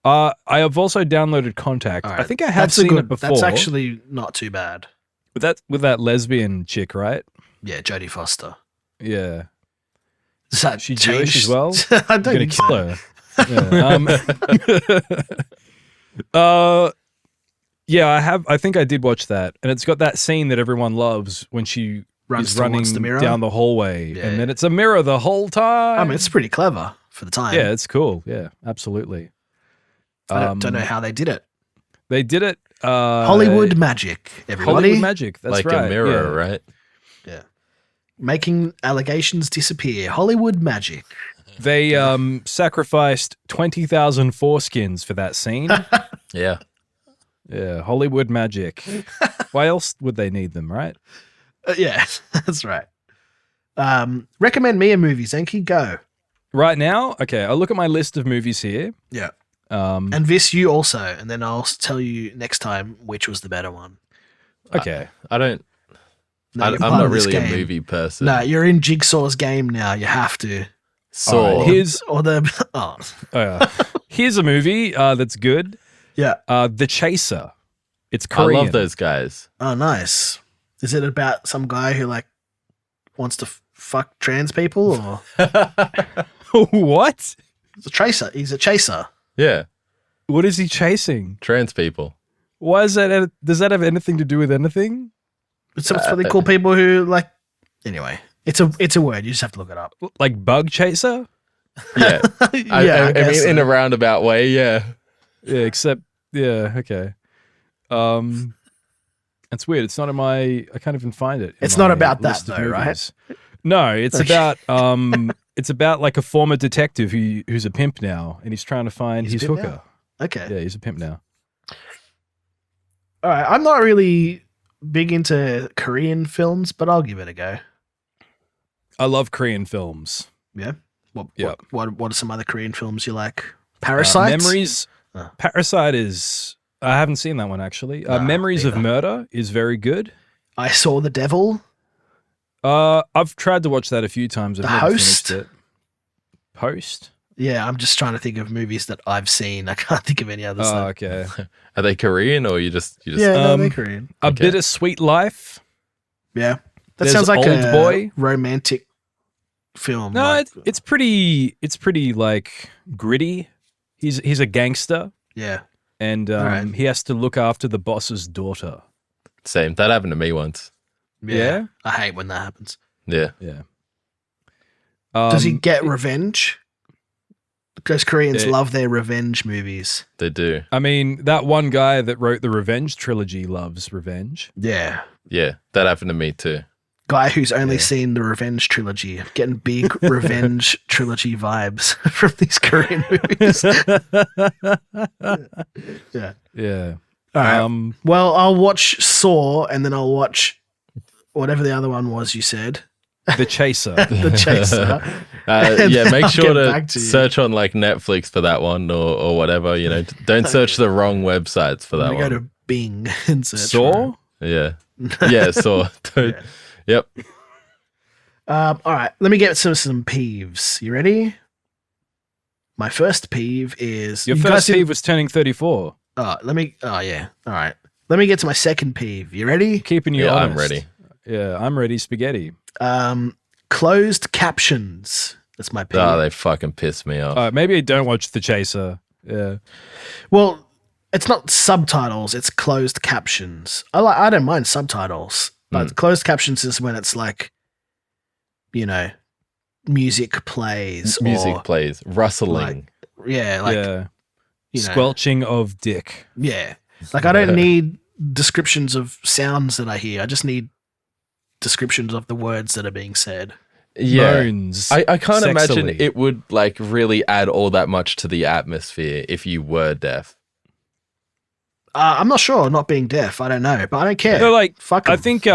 I have also downloaded Contact. Right. I think I have seen it before. That's actually not too bad. With that lesbian chick, right? Yeah, Jodie Foster. Yeah. Is that she Jewish as well? I don't think kill her. Yeah. I think I did watch that, and it's got that scene that everyone loves when she is running down the hallway, and then it's a mirror the whole time. I mean, it's pretty clever for the time. Yeah, it's cool. Yeah, absolutely. I don't know how they did it. They did it. Hollywood magic, everybody. Hollywood magic. That's like right. a mirror, right? Yeah. Making allegations disappear. Hollywood magic. They sacrificed 20,000 foreskins for that scene. Yeah. Yeah, Hollywood magic. Why else would they need them, right? Yeah, that's right. Recommend me a movie, Zenki. Go. Right now? Okay, I'll look at my list of movies here. Yeah. And this you also, and then I'll tell you next time which was the better one. Okay. I'm not really a movie person. No, you're in Jigsaw's game now. You have to. Here's a movie that's good. Yeah. The Chaser. It's Korean. I love those guys. Oh, nice. Is it about some guy who like wants to fuck trans people or what? He's a chaser. He's a chaser. Yeah. What is he chasing? Trans people. Why is that? Does that have anything to do with anything? It's what they call people who like. Anyway, it's a word. You just have to look it up. Like bug chaser. Yeah. I mean, in a roundabout way. Yeah. Yeah. Except. Yeah. Okay. It's weird. It's not in my. I can't even find it. It's not about that though, right? No, it's about it's about like a former detective who's a pimp now, and he's trying to find his hooker. Now? Okay. Yeah, he's a pimp now. All right, I'm not really big into Korean films, but I'll give it a go. I love Korean films. Yeah. What? Yep. What are some other Korean films you like? Parasite. Memories. Parasite is. I haven't seen that one actually. Memories of Murder is very good. I Saw the Devil. I've tried to watch that a few times. I've The never Host? finished it. Post. Yeah, I'm just trying to think of movies that I've seen. I can't think of any others. Oh, okay. Are they Korean or you just? Yeah, no, they're Korean. A Bittersweet Life. Yeah, that There's sounds like Old a Boy. romantic film. No, like- it's pretty. It's pretty like gritty. He's a gangster, yeah. and Alright. he has to look after the boss's daughter. Same. That happened to me once. Yeah? I hate when that happens. Yeah. Yeah. Does he get revenge? Because Koreans Yeah. love their revenge movies. They do. I mean, that one guy that wrote the Revenge trilogy loves revenge. Yeah. Yeah. That happened to me too. Guy who's only seen the Revenge trilogy. Getting big Revenge trilogy vibes from these Korean movies. Yeah. Yeah. All right. Well, I'll watch Saw and then I'll watch whatever the other one was you said. The Chaser. The Chaser. Yeah, make I'll sure get back to to you. search on like Netflix for that one or whatever. You know, don't search the wrong websites for that I'm gonna one. go to Bing and search Saw? Yeah, yeah. So, yep. all right, let me get some peeves. You ready? My first peeve is Your you first guys didn't- peeve was turning 34. Oh yeah. All right. Let me get to my second peeve. You ready? Keeping you Yeah, honest. I'm ready. Yeah, I'm ready. Spaghetti. Closed captions. That's my peeve. Oh, they fucking piss me off. Maybe I don't watch The Chaser. Yeah. Well, it's not subtitles, it's closed captions. I don't mind subtitles, but closed captions is when it's like, you know, music plays. Music or, plays, rustling. Yeah, like, yeah. you know, Squelching of dick. yeah. Like, I don't need descriptions of sounds that I hear. I just need descriptions of the words that are being said. Yeah. Moans. I can't imagine sexily. it would like really add all that much to the atmosphere if you were deaf. I'm not sure, not being deaf. I don't know, but I don't care. No, like, Fuck I 'em. think,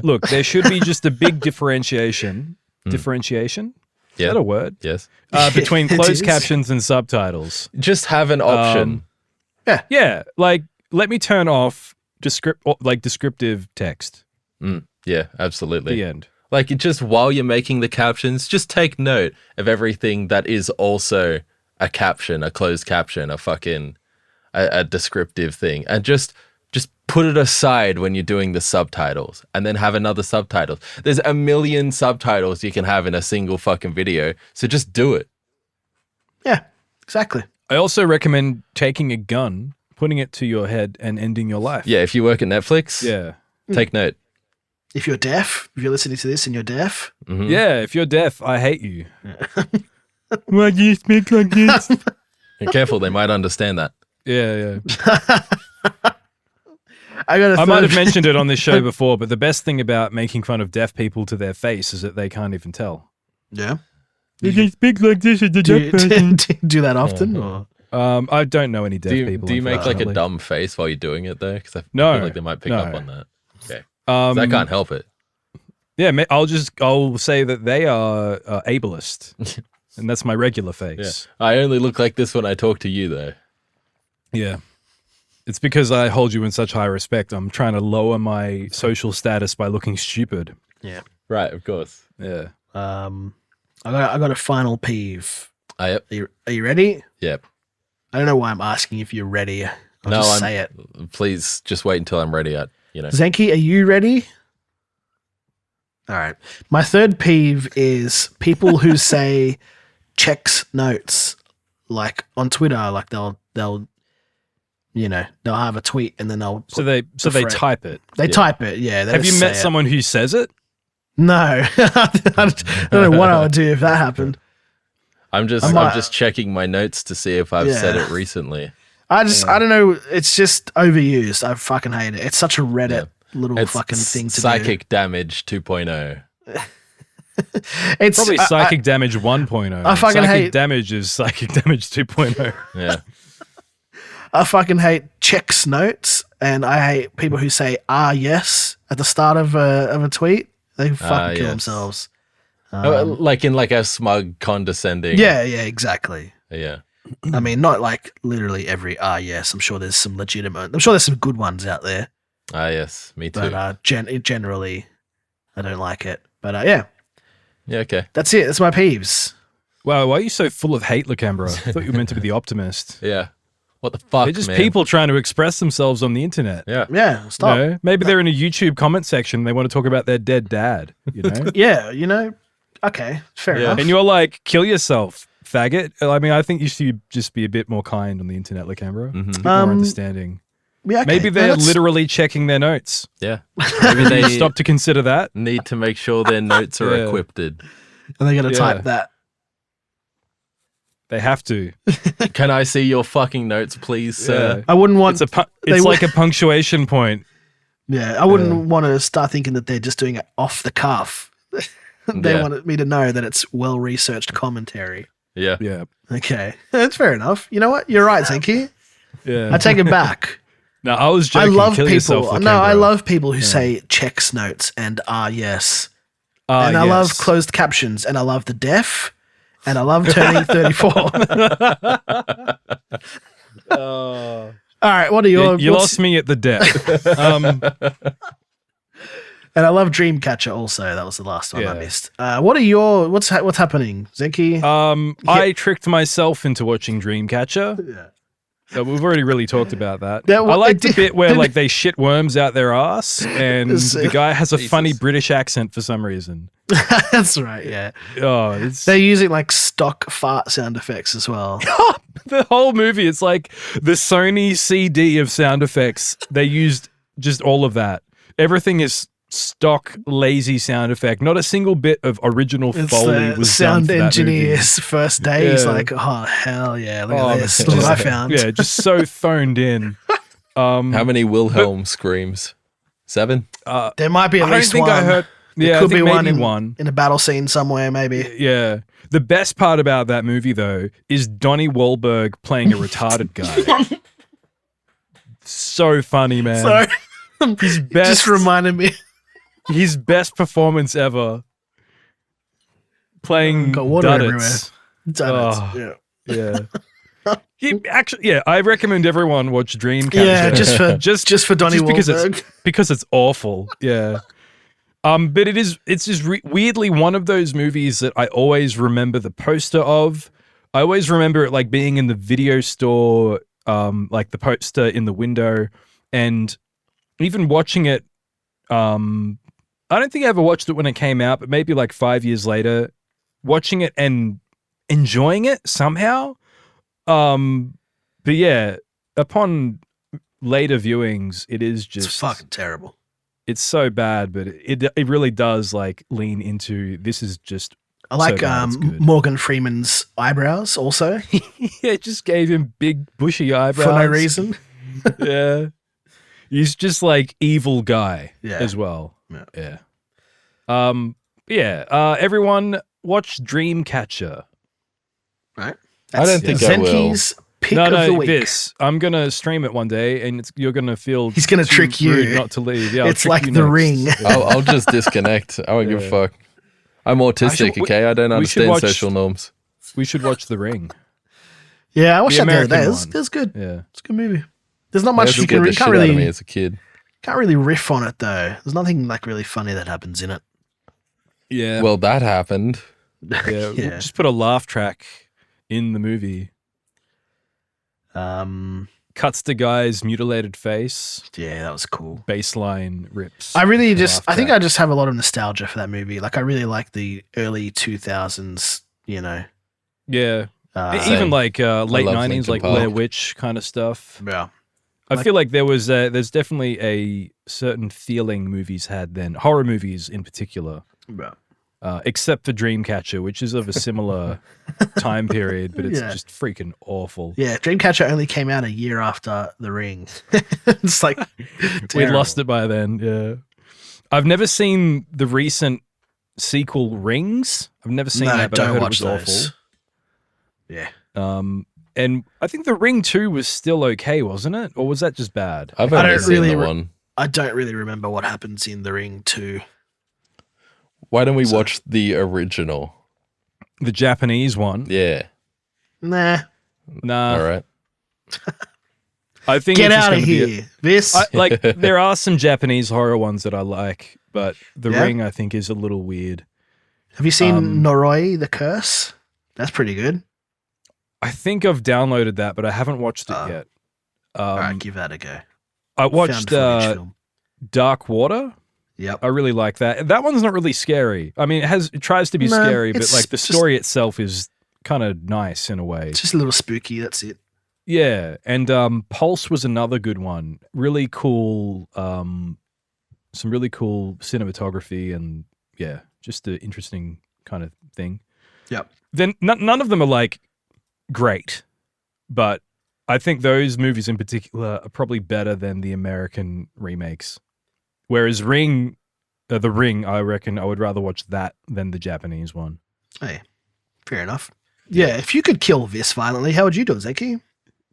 look, there should be just a big differentiation. Differentiation? Is Yeah. that a word? Yes. Between It closed is. captions and subtitles. Just have an option. Yeah, like, let me turn off descriptive text. Yeah, absolutely. The end. Like, just while you're making the captions, just take note of everything that is also a caption, a closed caption, a fucking a descriptive thing, and just put it aside when you're doing the subtitles, and then have another subtitles. There's a million subtitles you can have in a single fucking video, so just do it. Yeah, exactly. I also recommend taking a gun, putting it to your head, and ending your life. Yeah, if you work at Netflix, Yeah. take note. If you're deaf, if you're listening to this and you're deaf, Yeah, if you're deaf, I hate you. Why do you speak like this? Be careful, they might understand that. Yeah. I I might have mentioned it on this show before, but the best thing about making fun of deaf people to their face is that they can't even tell. Yeah. You can speak like this as a Do you do that often? Or? I don't know any deaf people. Do you make like a unfortunately. dumb face while you're doing it though? Because I No, feel like they might pick no. up on that. Okay, 'Cause I can't help it. Yeah, I'll say that they are ableist, and that's my regular Yeah, face. I only look like this when I talk to you though. Yeah. It's because I hold you in such high respect. I'm trying to lower my social status by looking stupid. Yeah. Right, of course. Yeah. I got a final peeve. Yep. Are you ready? Yep. I don't know why I'm asking if you're ready. I'll just say it. Please just wait until I'm ready. Zenki, are you ready? All right. My third peeve is people who say checks notes, like on Twitter, like they'll have a tweet and then they'll So they type it. they type it. Yeah. they Have you just met say it. someone who says it? No. I don't know what I would do if that happened. I'm just checking my notes to see if I've said it recently. I don't know. It's just overused. I fucking hate it. It's such a Reddit little It's fucking thing to psychic damage 2.0. do. It's Probably Psychic Damage 1.0. I fucking Psychic hate- Damage is Psychic Damage 2.0. Yeah. I fucking hate checks notes, and I hate people who say yes at the start of a tweet. They fucking kill themselves. Like in like a smug, condescending. Yeah, exactly. Yeah. I mean, not like literally every yes. I'm sure there's some legitimate. I'm sure there's some good ones out there. Yes, me too. But generally, I don't like it. But yeah. Yeah, okay. That's it. That's my peeves. Wow, why are you so full of hate, Lakembra? I thought you were meant to be the optimist. Yeah. What the fuck, They're just man? people trying to express themselves on the internet. Yeah. Yeah, stop. You know? Maybe they're in a YouTube comment section and they want to talk about their dead dad, you know? Yeah, okay, fair enough. And you're like, kill yourself, faggot. I mean, I think you should just be a bit more kind on the internet, Lakembra. A bit more understanding. Yeah, okay. Maybe they're literally checking their notes. Yeah. Maybe they Stop to consider that. need to make sure their notes are equipped. And they're going to type that. They have to. Can I see your fucking notes, please, sir? I wouldn't want... It's like a punctuation point. Yeah, I wouldn't want to start thinking that they're just doing it off the cuff. They wanted me to know that it's well-researched commentary. Yeah. Yeah. Okay, that's fair enough. You know what? You're right, Zenki. Yeah. I take it back. No, I was joking. I love Kill yourself, people. Lakembra. No, I love people who say checks notes and yes. And I love closed captions, and I love the deaf, and I love turning 34. All right, what are your... You lost me at the death. And I love Dreamcatcher also. That was the last one I missed. What are your... What's happening, Zenki? I tricked myself into watching Dreamcatcher. Yeah. We've already really talked about that. I like the bit where like they shit worms out their ass, and the guy has a funny British accent for some reason. That's right. Yeah. Oh, they're using like stock fart sound effects as well. The whole movie. It's like the Sony CD of sound effects. They used just all of that. Everything is stock lazy sound effect. Not a single bit of original Foley was sound done for engineer's first day. He's like, oh hell yeah, look at this. Look what I found. Yeah, just so phoned in. How many Wilhelm screams? 7? There might be at least one. I heard. Yeah, could I think be maybe one in a battle scene somewhere, maybe. Yeah. The best part about that movie, though, is Donnie Wahlberg playing a retarded guy. So funny, man. Sorry. His best, Just reminded me. His best performance ever. Playing Got water Duddits. everywhere. Yeah. I recommend everyone watch Dreamcatcher. Yeah, just for Donnie Wahlberg. because it's awful. Yeah. But it's just weirdly one of those movies that I always remember the poster of. I always remember it like being in the video store, like the poster in the window, and even watching it. I don't think I ever watched it when it came out, but maybe like 5 years later, watching it and enjoying it somehow. But yeah, upon later viewings, it is just It's fucking terrible. It's so bad, but it really does like lean into this is just. I like so bad, it's good. Morgan Freeman's eyebrows also Yeah, it just gave him big bushy eyebrows for no reason. Yeah, he's just like evil guy Yeah. as well. Yeah. Everyone watch Dreamcatcher. Right. I don't think I will. Zenki's pick of the week. This I'm gonna stream it one day, and you're gonna feel He's gonna too trick you. rude not to leave. Yeah, I'll It's trick like you The next. Ring. Yeah. I'll just disconnect. I won't give a fuck. I'm autistic, okay? I don't understand social norms. We should watch The Ring. Yeah, I watched The that the other day. American It was good. Yeah. It's a good movie. There's not much you Scared the shit out of me as a kid. can't really riff on it though. There's nothing like really funny that happens in it. Yeah. Well, that happened. Yeah, Yeah. we'll just put a laugh track in the movie. Cuts the guy's mutilated face. Yeah, that was cool. Baseline rips. I really the just, laugh I think track. I just have a lot of nostalgia for that movie. Like I really like the early 2000s, you know. Yeah. Even Same. like late love 90s, Linkin like Park. Blair Witch kind of stuff. Yeah. I feel like there's definitely a certain feeling movies had then, horror movies in particular. Yeah. Except for Dreamcatcher, which is of a similar time period, but it's Yeah. just freaking awful. Yeah, Dreamcatcher only came out a year after The Ring. It's like We'd terrible. lost it by then, yeah. I've never seen the recent sequel Rings. I've never seen No, that, but I don't heard it watch was those. awful. Yeah. And I think The Ring 2 was still okay, wasn't it? Or was that just bad? I've I only don't seen really the re- one. I don't really remember what happens in The Ring 2. Why don't we watch the original? The Japanese one? Yeah. Nah. Nah. All right. I think Get it's just out of gonna be here. This. like, there are some Japanese horror ones that I like, but The Yeah? Ring, I think, is a little weird. Have you seen Noroi, The Curse? That's pretty good. I think I've downloaded that, but I haven't watched it yet. All right, give that a go. I watched Found footage film. Dark Water. Yep. I really like that. That one's not really scary. I mean, it tries to be No, scary, but it's like the just- story itself is kind of nice in a way. It's just a little spooky. That's it. Yeah, and Pulse was another good one. Really cool, some really cool cinematography, and yeah, just an interesting kind of thing. Yep. Then none of them are like great, but I think those movies in particular are probably better than the American remakes. Whereas The Ring, I reckon I would rather watch that than the Japanese one. Hey, fair enough. Yeah, if you could kill Vis violently, how would you do it, Zenki?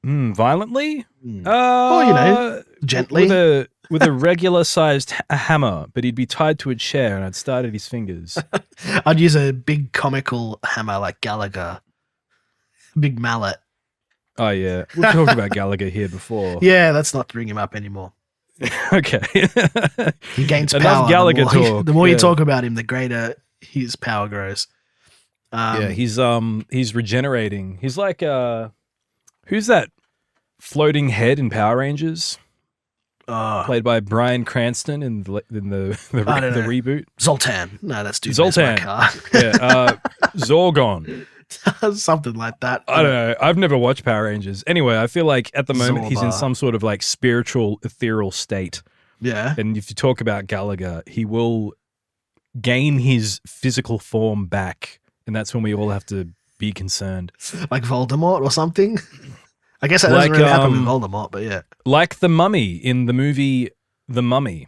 Violently? Well, gently. With a regular sized hammer, but he'd be tied to a chair and I'd start at his fingers. I'd use a big comical hammer like Gallagher. Big mallet. Oh yeah, we've talked about Gallagher here before. Yeah, let's not bring him up anymore. Okay. He gains Enough power. Gallagher the more, talk, the more you yeah. talk about him, the greater his power grows. Yeah, he's regenerating. He's like who's that floating head in Power Rangers? Played by Bryan Cranston in the I don't know. reboot. Zoltan. No, that's Dude Zoltan. Car. Yeah, Zorgon. Something like that. I don't know. I've never watched Power Rangers. Anyway, I feel like at the moment he's in Zorba. some sort of like spiritual, ethereal state. Yeah. And if you talk about Gallagher, he will gain his physical form back, and that's when we all have to be concerned. Like Voldemort or something. I guess that doesn't really happen with Voldemort, but yeah. Like the mummy in the movie The Mummy.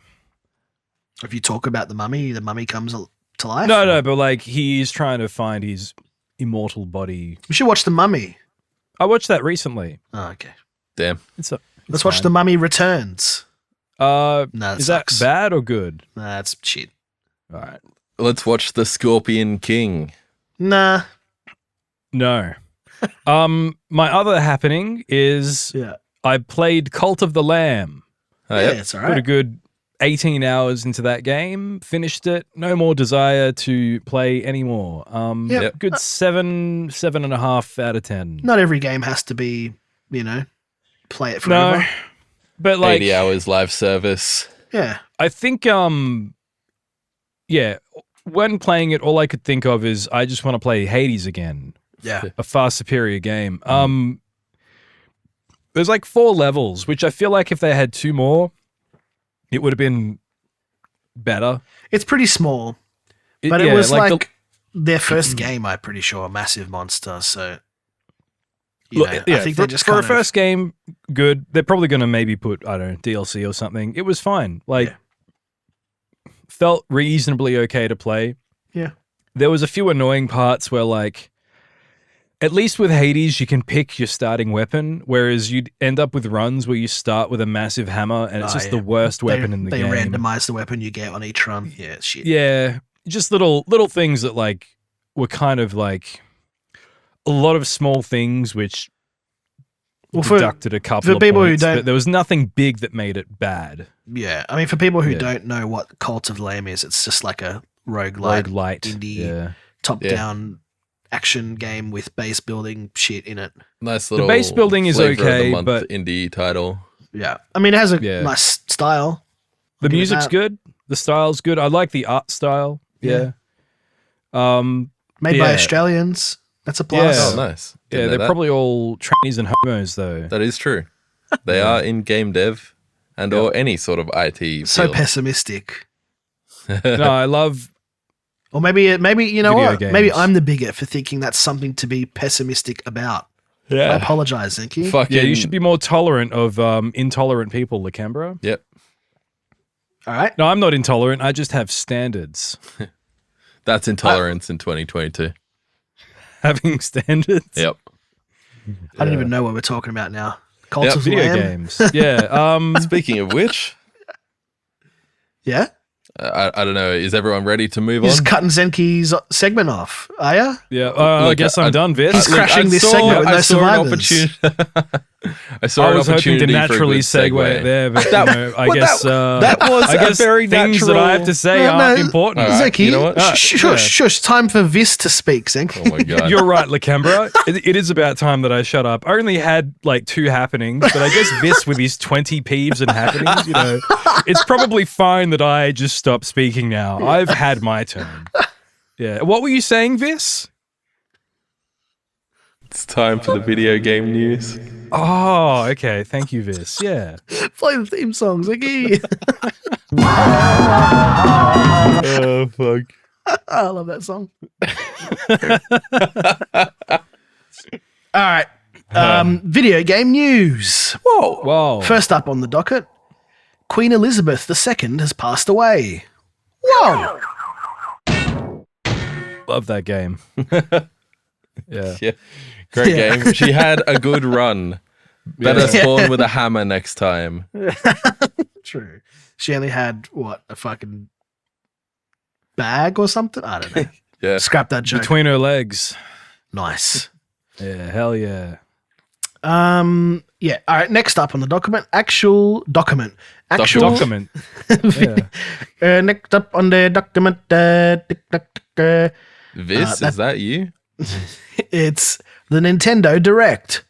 If you talk about the mummy comes to life. No, but like he's trying to find his immortal body. We should watch The Mummy. I watched that recently. Oh, okay. Damn. Let's watch The Mummy Returns. No, that is sucks. that bad or good? Nah, that's shit. All right. Let's watch The Scorpion King. Nah. No. My other happening is Yeah. I played Cult of the Lamb. Oh, Yeah, yep. it's all Put a right. good 18 hours into that game, finished it, no more desire to play anymore. Yep. Good 7.5 out of 10. Not every game has to be, play it forever. No, but like 80 hours live service. Yeah. I think yeah, when playing it, all I could think of is I just want to play Hades again. Yeah. A far superior game. There's like 4 levels, which I feel like if they had 2 more, it would have been better. It's pretty small, but yeah, it was like, the- their first game, I'm pretty sure, Massive Monster. So, Look, I yeah, think for, they just for kind a first game, good. They're probably going to maybe put, I don't know, DLC or something. It was fine. Like, felt reasonably okay to play. Yeah. There was a few annoying parts where, like, at least with Hades, you can pick your starting weapon, whereas you'd end up with runs where you start with a massive hammer, and it's just the worst weapon in the they game. They randomize the weapon you get on each run. Yeah, it's shit. Yeah, just little things that like were kind of like a lot of small things which deducted a couple for of people points, who don't, but there was nothing big that made it bad. Yeah, I mean, for people who don't know what Cult of Lamb is, it's just like a roguelite indie top-down action game with base building shit in it. Nice little. The base building is flavor of the okay, month but indie title. Yeah, I mean, it has a nice style. The music's good. The style's good. I like the art style. Yeah. Made by Australians. That's a plus. Oh, nice. Yeah, they're probably all trannies and homos, though. That is true. They are in game dev and or any sort of IT So field. pessimistic. No, I love. Or maybe you know Video what? games. Maybe I'm the bigot for thinking that's something to be pessimistic about. Yeah. I apologize, Zenki. Fucking, Yeah, you should be more tolerant of intolerant people, Lakembra. Yep. All right. No, I'm not intolerant. I just have standards. That's intolerance in 2022. Having standards. Yep. I don't even know what we're talking about now. Cults of Video Lamb? games. Yeah. Speaking of which, Yeah? I don't know. Is everyone ready to move You're on? just cutting Zenki's segment off, are ya? Yeah. I Look, guess I'm done, Vis. He's crashing this segment with no survivors. I saw I an was hoping opportunity to for a naturally good segue there, but I guess that was I guess a very things natural. that I have to say aren't important. All right, Zenki, you know what? shush. Time for Vis to speak, Zenk. Oh my god! You're right, Lakembra. It is about time that I shut up. I only had like 2 happenings, but I guess Vis with his 20 peeves and happenings, it's probably fine that I just stop speaking now. I've had my turn. Yeah. What were you saying, Vis? It's time for the video game news. Oh, okay. Thank you, Vis. Yeah. Play the theme song, Zenki. Oh fuck! I love that song. All right. Video game news. Whoa. First up on the docket, Queen Elizabeth II has passed away. Whoa. Love that game. Yeah. Yeah, great game. She had a good run. Better spawn with a hammer next time. True. She only had, a fucking bag or something? I don't know. Yeah. Scrap that joke. Between her legs. Nice. Yeah, hell yeah. Yeah. All right. Next up on the document, actual document. Document. Yeah. Next up on the document, Vis, is that you? it's the Nintendo Direct.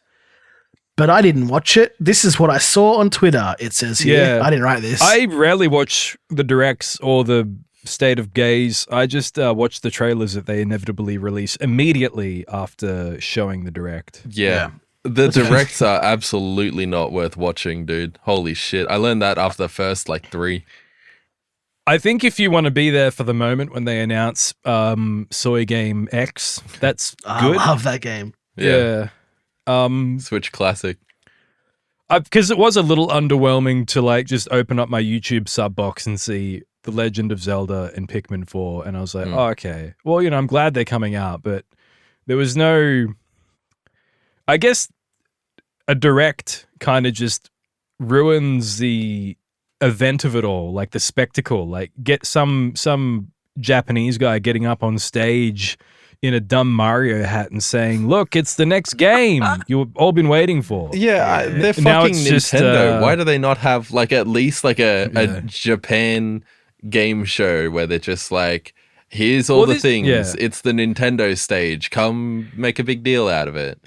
But I didn't watch it. This is what I saw on Twitter. It says here. Yeah. I didn't write this. I rarely watch the directs or the state of gaze. I just watch the trailers that they inevitably release immediately after showing the direct. Yeah. The directs are absolutely not worth watching, dude. Holy shit. I learned that after the first 3. I think if you want to be there for the moment when they announce Soy Game X, that's I good. love that game. Yeah. Switch Classic. Because it was a little underwhelming to just open up my YouTube sub box and see The Legend of Zelda and Pikmin 4, and I was like, oh, okay. Well, I'm glad they're coming out, but there was no. I guess a direct kind of just ruins the event of it all, the spectacle. Get some Japanese guy getting up on stage in a dumb Mario hat and saying, "Look, it's the next game you've all been waiting for." Yeah, they're Now fucking it's just, Nintendo. Why do they not have at least a Japan game show where they're just here's all the things. Yeah. It's the Nintendo stage. Come make a big deal out of it.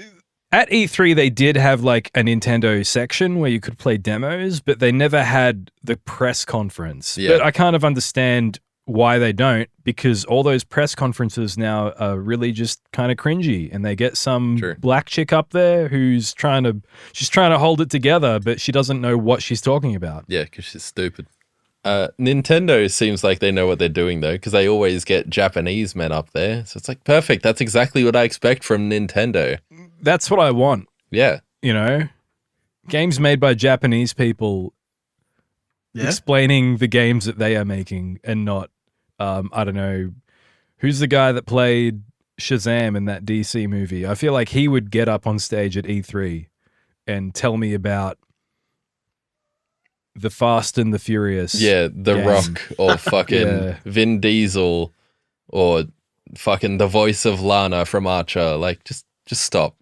At E3, they did have a Nintendo section where you could play demos, but they never had the press conference. Yeah. But I kind of understand why they don't, because all those press conferences now are really just kind of cringy, and they get some black chick up there who's trying to hold it together, but she doesn't know what she's talking about. Yeah, because she's stupid. Nintendo seems like they know what they're doing, though, because they always get Japanese men up there. So it's perfect. That's exactly what I expect from Nintendo. That's what I want. Yeah. Games made by Japanese people explaining the games that they are making, and not, I don't know, who's the guy that played Shazam in that DC movie? I feel like he would get up on stage at E3 and tell me about the Fast and the Furious. Yeah, The game. Rock or fucking Vin Diesel or fucking the voice of Lana from Archer. Just stop.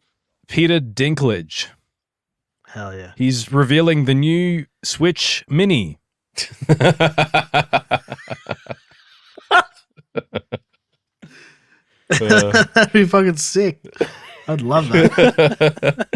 Peter Dinklage. Hell yeah. He's revealing the new Switch Mini. That'd be fucking sick. I'd love that.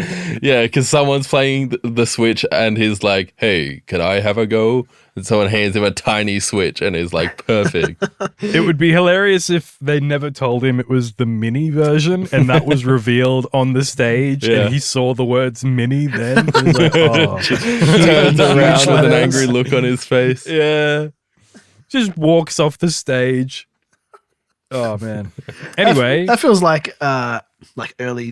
Yeah, because someone's playing the Switch and he's like, hey, can I have a go? And someone hands him a tiny Switch and is perfect. It would be hilarious if they never told him it was the mini version and that was revealed on the stage and he saw the words mini then. He was like, oh. Turns around with an angry look on his face. Yeah. Just walks off the stage. Oh, man. Anyway. That feels like early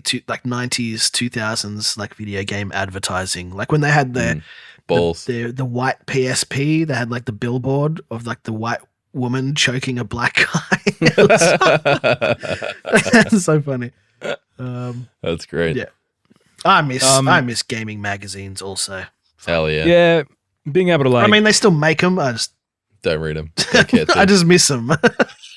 90s, 2000s, video game advertising. When they had the balls. The white PSP, they had the billboard of the white woman choking a black guy. That's so funny. That's great. Yeah. I miss gaming magazines also. Hell yeah. Yeah, being able to like. I mean, they still make them. I just Don't read them. Don't care to. I just miss them.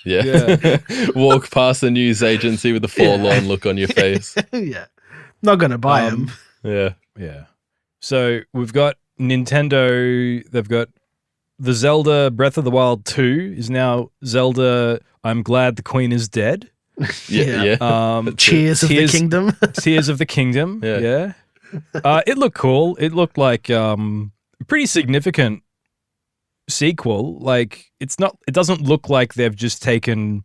Yeah. Walk past the news agency with a forlorn look on your face. Yeah. Not going to buy them. Yeah. Yeah. So we've got Nintendo. They've got the Zelda Breath of the Wild 2 is now Zelda I'm Glad the Queen is Dead. Yeah. Tears of the Kingdom. Tears of the Kingdom. Yeah. It looked cool. It looked like a pretty significant sequel. Like it doesn't look like they've just taken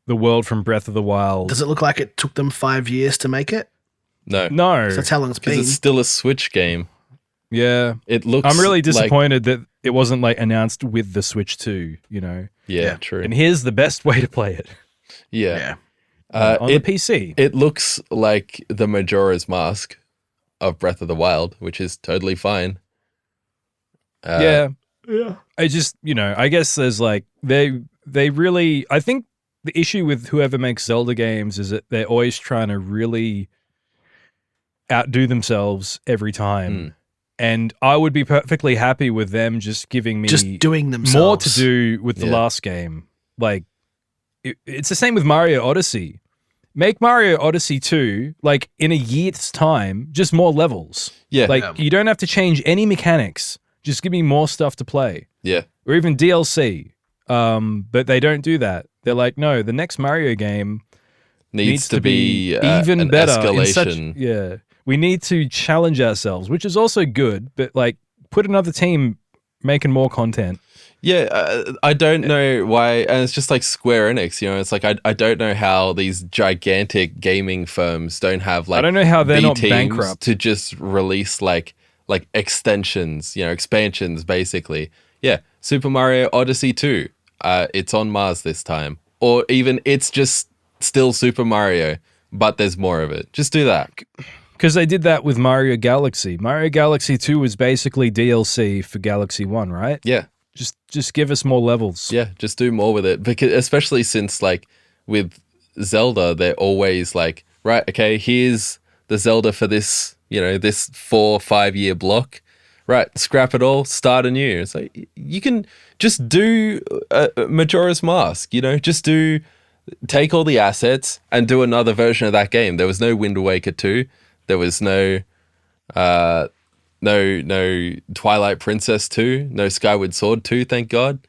the world from Breath of the Wild. Does it look like it took them 5 years to make it? No. So that's how long it's been. Because it's still a Switch game. Yeah. It looks I'm really disappointed that it wasn't like announced with the Switch 2, you know. Yeah, true. And here's the best way to play it. Yeah. On the PC. It looks like the Majora's Mask of Breath of the Wild, which is totally fine. Yeah. I just, I guess there's like they really, I think the issue with whoever makes Zelda games is that they're always trying to really outdo themselves every time. And I would be perfectly happy with them just giving me doing themselves more to do with the last game. Like it's the same with Mario Odyssey. Make Mario Odyssey 2 like in a year's time, just more levels. Yeah. Like you don't have to change any mechanics. Just give me more stuff to play. Yeah. Or even DLC. But they don't do that. They're like, no, the next Mario game needs to be even better. Escalation. We need to challenge ourselves, which is also good, but like put another team making more content. Yeah, I don't know why, and it's just like Square Enix, it's like I don't know how these gigantic gaming firms don't have like I don't know how they're not teams bankrupt to just release like extensions, expansions basically. Yeah, Super Mario Odyssey 2, it's on Mars this time, or even it's just still Super Mario, but there's more of it. Just do that. Because they did that with Mario Galaxy. Mario Galaxy 2 was basically DLC for Galaxy 1, right? Yeah. Just give us more levels. Yeah, just do more with it. Because especially since like with Zelda, they're always like, right, okay, here's the Zelda for this, this 4 or 5 year block. Right, scrap it all, start anew. It's like you can just do Majora's Mask, take all the assets and do another version of that game. There was no Wind Waker 2. There was no Twilight Princess 2, no Skyward Sword 2, thank God.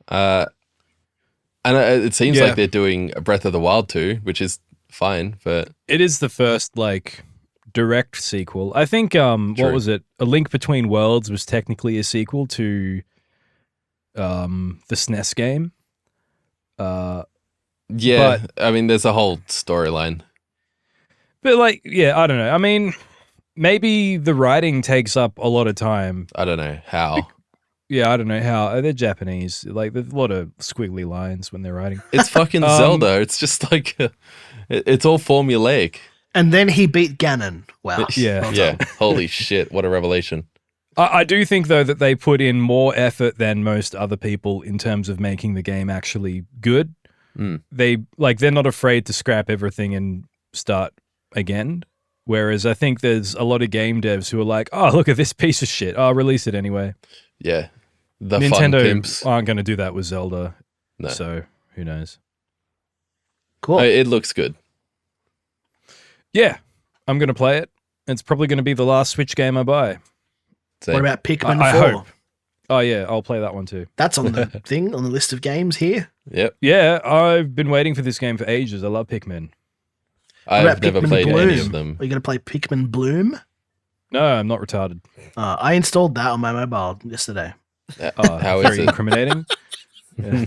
And it seems like they're doing Breath of the Wild 2, which is fine, but it is the first like direct sequel. I think what was it? A Link Between Worlds was technically a sequel to the SNES game. I mean there's a whole storyline. But like, I don't know. I mean, maybe the writing takes up a lot of time. I don't know how. I don't know how. They're Japanese. Like, there's a lot of squiggly lines when they're writing. It's fucking Zelda. It's just like, it's all formulaic. And then he beat Ganon. Wow. Yeah. Holy shit. What a revelation. I do think, though, that they put in more effort than most other people in terms of making the game actually good. They're not afraid to scrap everything and start again. Whereas I think there's a lot of game devs who are like, oh, look at this piece of shit. I'll release it anyway. Yeah. The Nintendo fun pimps aren't going to do that with Zelda. No. So who knows? Cool. It looks good. Yeah. I'm going to play it. It's probably going to be the last Switch game I buy. Same. What about Pikmin I 4? hope. Oh, yeah. I'll play that one too. That's on the thing, on the list of games here. Yep. Yeah. I've been waiting for this game for ages. I love Pikmin. I've never played any of them. Are you going to play Pikmin Bloom? No, I'm not retarded. I installed that on my mobile yesterday. How is Very it? incriminating. Yeah.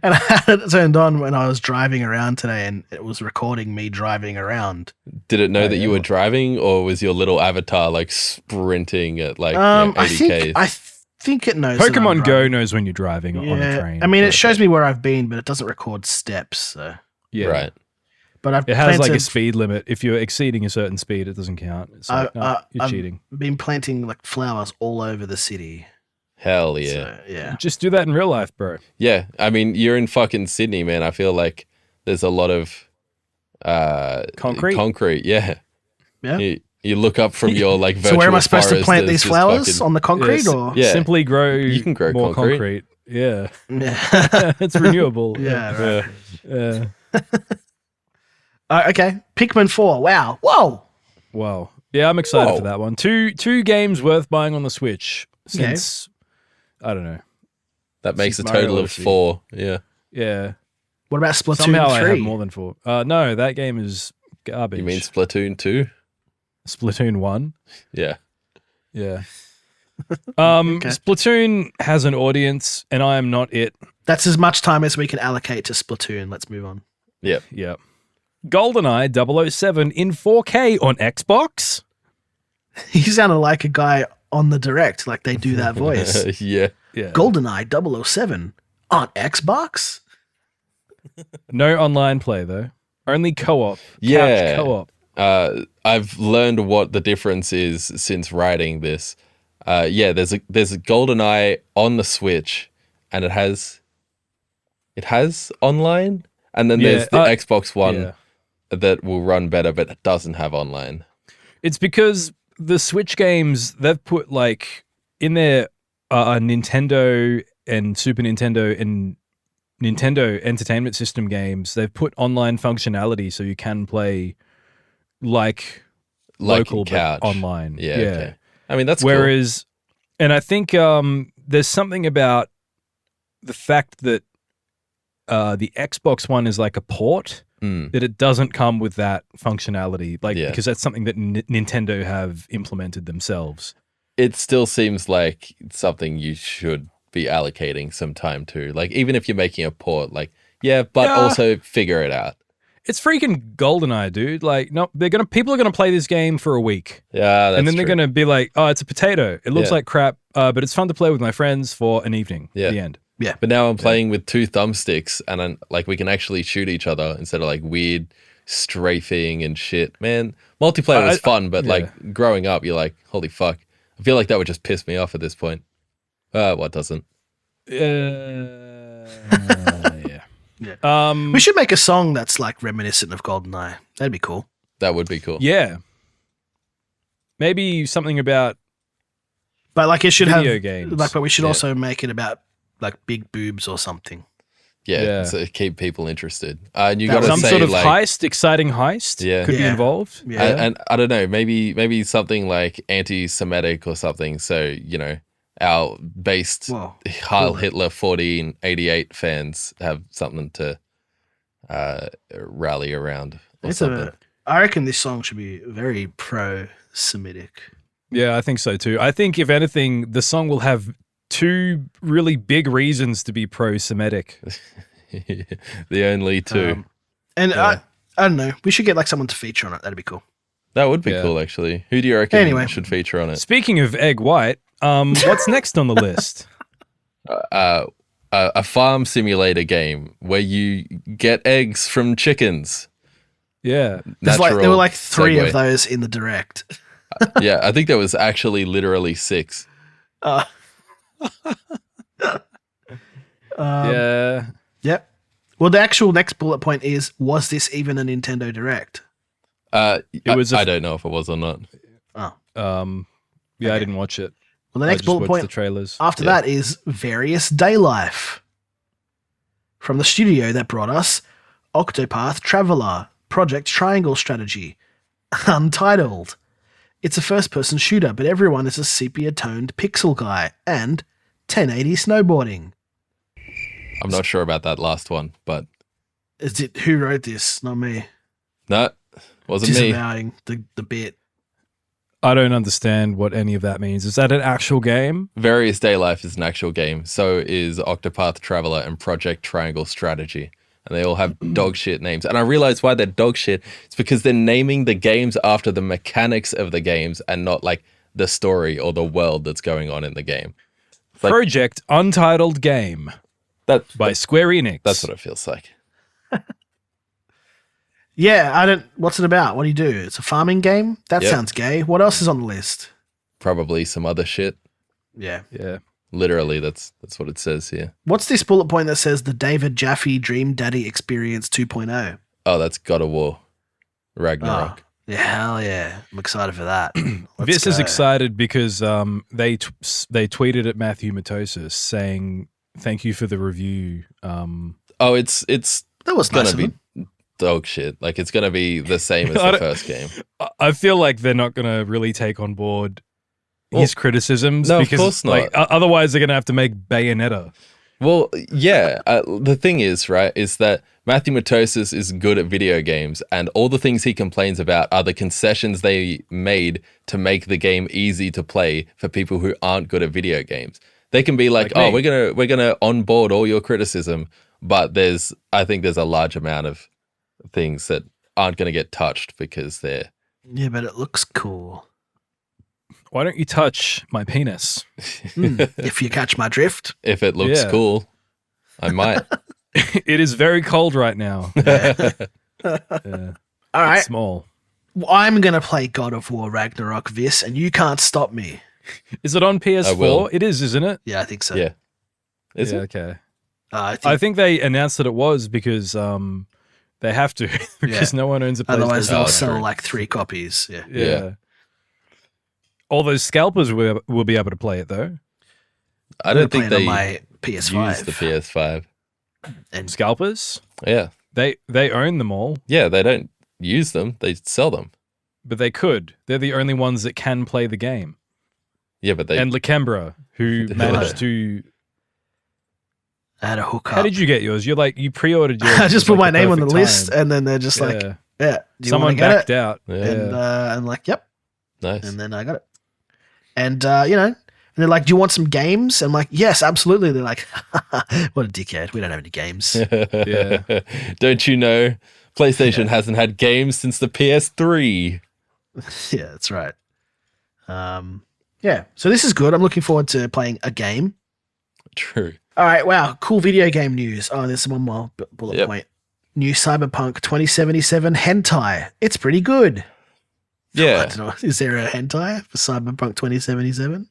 And I had it turned on when I was driving around today, and it was recording me driving around. Did it know that you were driving, or was your little avatar like sprinting at like 80 I think it knows. that I'm Pokemon Go driving. knows when you're driving on a train. I mean, it shows me where I've been, but it doesn't record steps. So. Yeah. Right. But it has like a speed limit. If you're exceeding a certain speed, it doesn't count. It's like, no, you're cheating. I've been planting like flowers all over the city. Hell yeah. So, yeah. Just do that in real life, bro. Yeah. I mean, you're in fucking Sydney, man. I feel like there's a lot of Concrete? Concrete, yeah. Yeah. You look up from your like virtual So where am I supposed to forest, plant there's these just flowers fucking- on the concrete or? Yeah. Simply grow. You can grow more concrete. Yeah, Yeah. it's renewable. Yeah, right. Yeah. Okay. Pikmin 4. Wow. Whoa. Wow. Yeah, I'm excited Whoa. for that one. Two games worth buying on the Switch since I don't know. That makes a Super Mario total of Odyssey. 4. Yeah. Yeah. What about Splatoon Somehow 3? I have more than 4. No, that game is garbage. You mean Splatoon 2? Splatoon 1? Yeah. Yeah. Okay. Splatoon has an audience, and I am not it. That's as much time as we can allocate to Splatoon. Let's move on. Yep. Yeah. GoldenEye 007 in 4K on Xbox? You sounded like a guy on the direct, like they do that voice. Yeah. Yeah. GoldenEye 007 on Xbox? No online play, though. Only co-op. Yeah. Couch co-op. I've learned what the difference is since writing this. Yeah, there's a GoldenEye on the Switch, and it has online, and then there's the Xbox One that will run better, but it doesn't have online. It's because the Switch games, they've put like in their Nintendo and Super Nintendo and Nintendo Entertainment System games, they've put online functionality so you can play like local in couch. but online. Yeah. Okay. I mean, that's Whereas, and I think there's something about the fact that the Xbox One is like a port, that it doesn't come with that functionality, like because that's something that Nintendo have implemented themselves. It still seems like something you should be allocating some time to. Like, even if you're making a port, like, also figure it out. It's freaking GoldenEye, dude. Like, no, people are gonna play this game for a week. Yeah, that's and then true. they're gonna be like, oh, it's a potato. It looks like crap, but it's fun to play with my friends for an evening. Yeah. The end. Yeah. But now I'm playing with 2 thumbsticks, and I'm, like, we can actually shoot each other instead of like weird strafing and shit. Man, multiplayer was fun, but like growing up, you're like, holy fuck. I feel like that would just piss me off at this point. What doesn't? Yeah. We should make a song that's like reminiscent of GoldenEye. That'd be cool. That would be cool. Yeah. Maybe something about But like it should video have games. like, but we should also make it about like big boobs or something. Yeah. So keep people interested. And you got to some say sort of like, heist, exciting heist could be involved. Yeah. and I don't know, maybe something like anti-Semitic or something. So, you know, our based Heil Hitler 1488 fans have something to rally around. Or something. I reckon this song should be very pro-Semitic. Yeah, I think so too. I think if anything, the song will have 2 really big reasons to be pro-Semitic. The only 2. I don't know. We should get like someone to feature on it. That'd be cool. That would be cool, actually. Who do you reckon should feature on it? Speaking of Egg White, what's next on the list? A farm simulator game where you get eggs from chickens. Yeah. There were like 3 segue. of those in the direct. Yeah, I think there was actually literally 6. Yeah. Yep. Well, the actual next bullet point is: was this even a Nintendo Direct? It was. I don't know if it was or not. Oh. Yeah, I didn't watch it. Well, the next I just bullet watched point the trailers. after that is Various Day Life from the studio that brought us Octopath Traveler, Project Triangle Strategy, Untitled. It's a first-person shooter, but everyone is a sepia-toned pixel guy, and 1080 snowboarding. I'm not sure about that last one, but Is it who wrote this? Not me. no, wasn't me. Disavowing the bit. I don't understand what any of that means. Is that an actual game? Various Day Life is an actual game. So is Octopath Traveler and Project Triangle Strategy. And they all have dog shit names. And I realize why they're dog shit. It's because they're naming the games after the mechanics of the games and not like the story or the world that's going on in the game. Like, Project Untitled Game by Square Enix. That's what it feels like. Yeah, what's it about? What do you do? It's a farming game? That Yep. sounds gay. What else is on the list? Probably some other shit. Yeah. Yeah. Literally, that's what it says here. What's this bullet point that says the David Jaffe Dream Daddy Experience 2.0? Oh, that's God of War. Ragnarok. Yeah, hell yeah. I'm excited for that. Let's This is go. excited because they tweeted at Matthew Matosis saying thank you for the review. Oh, it's That was gonna nice of be them. dog shit. Like it's gonna be the same as I the don't- first game. I feel like they're not going to really take on board his criticisms no, of because course like not. otherwise they're going to have to make Bayonetta. Well, yeah. The thing is, right, is that Matthew Matosis is good at video games, and all the things he complains about are the concessions they made to make the game easy to play for people who aren't good at video games. They can be like, Like "Oh, me. we're gonna onboard all your criticism," but I think there's a large amount of things that aren't gonna get touched because they're Yeah, but it looks cool. Why don't you touch my penis? If you catch my drift. if it looks Yeah. cool, I might. It is very cold right now. Yeah, All right. small. I'm going to play God of War Ragnarok this, and you can't stop me. Is it on PS4? will. It is, isn't it? Yeah, I think so. Yeah. Is yeah, it? okay. I I think they announced that it was because they have to because no one owns a PlayStation. otherwise they'll Oh, sell true. like 3 copies. Yeah. Yeah. All those scalpers will be able to play it though. I don't think on they my PS5. use the PS5. And Scalpers? Yeah. They own them all, Yeah, they don't use them, they sell them. but they could. They're the only ones that can play the game. Yeah, but they And Lakembra, who managed to. I had a hookup. How did you get yours? You pre-ordered yours. I just at, put like, my the name on the perfect list, time. and then they're just like, Yeah. "Yeah, do you Someone want to get backed it?" out. Yeah. And I'm like, "Yep," nice. and then I got it. And and they're like, "Do you want some games?" I'm like, "Yes, absolutely." They're like, "What a dickhead! We don't have any games." Yeah. Don't you know PlayStation hasn't had games since the PS3. Yeah, that's right. Yeah, so this is good. I'm looking forward to playing a game. True. All right, wow, cool video game news. Oh, there's one more bullet Yep. point. New Cyberpunk 2077 hentai. It's pretty good. I Yeah. don't know. Is there a hentai for Cyberpunk 2077?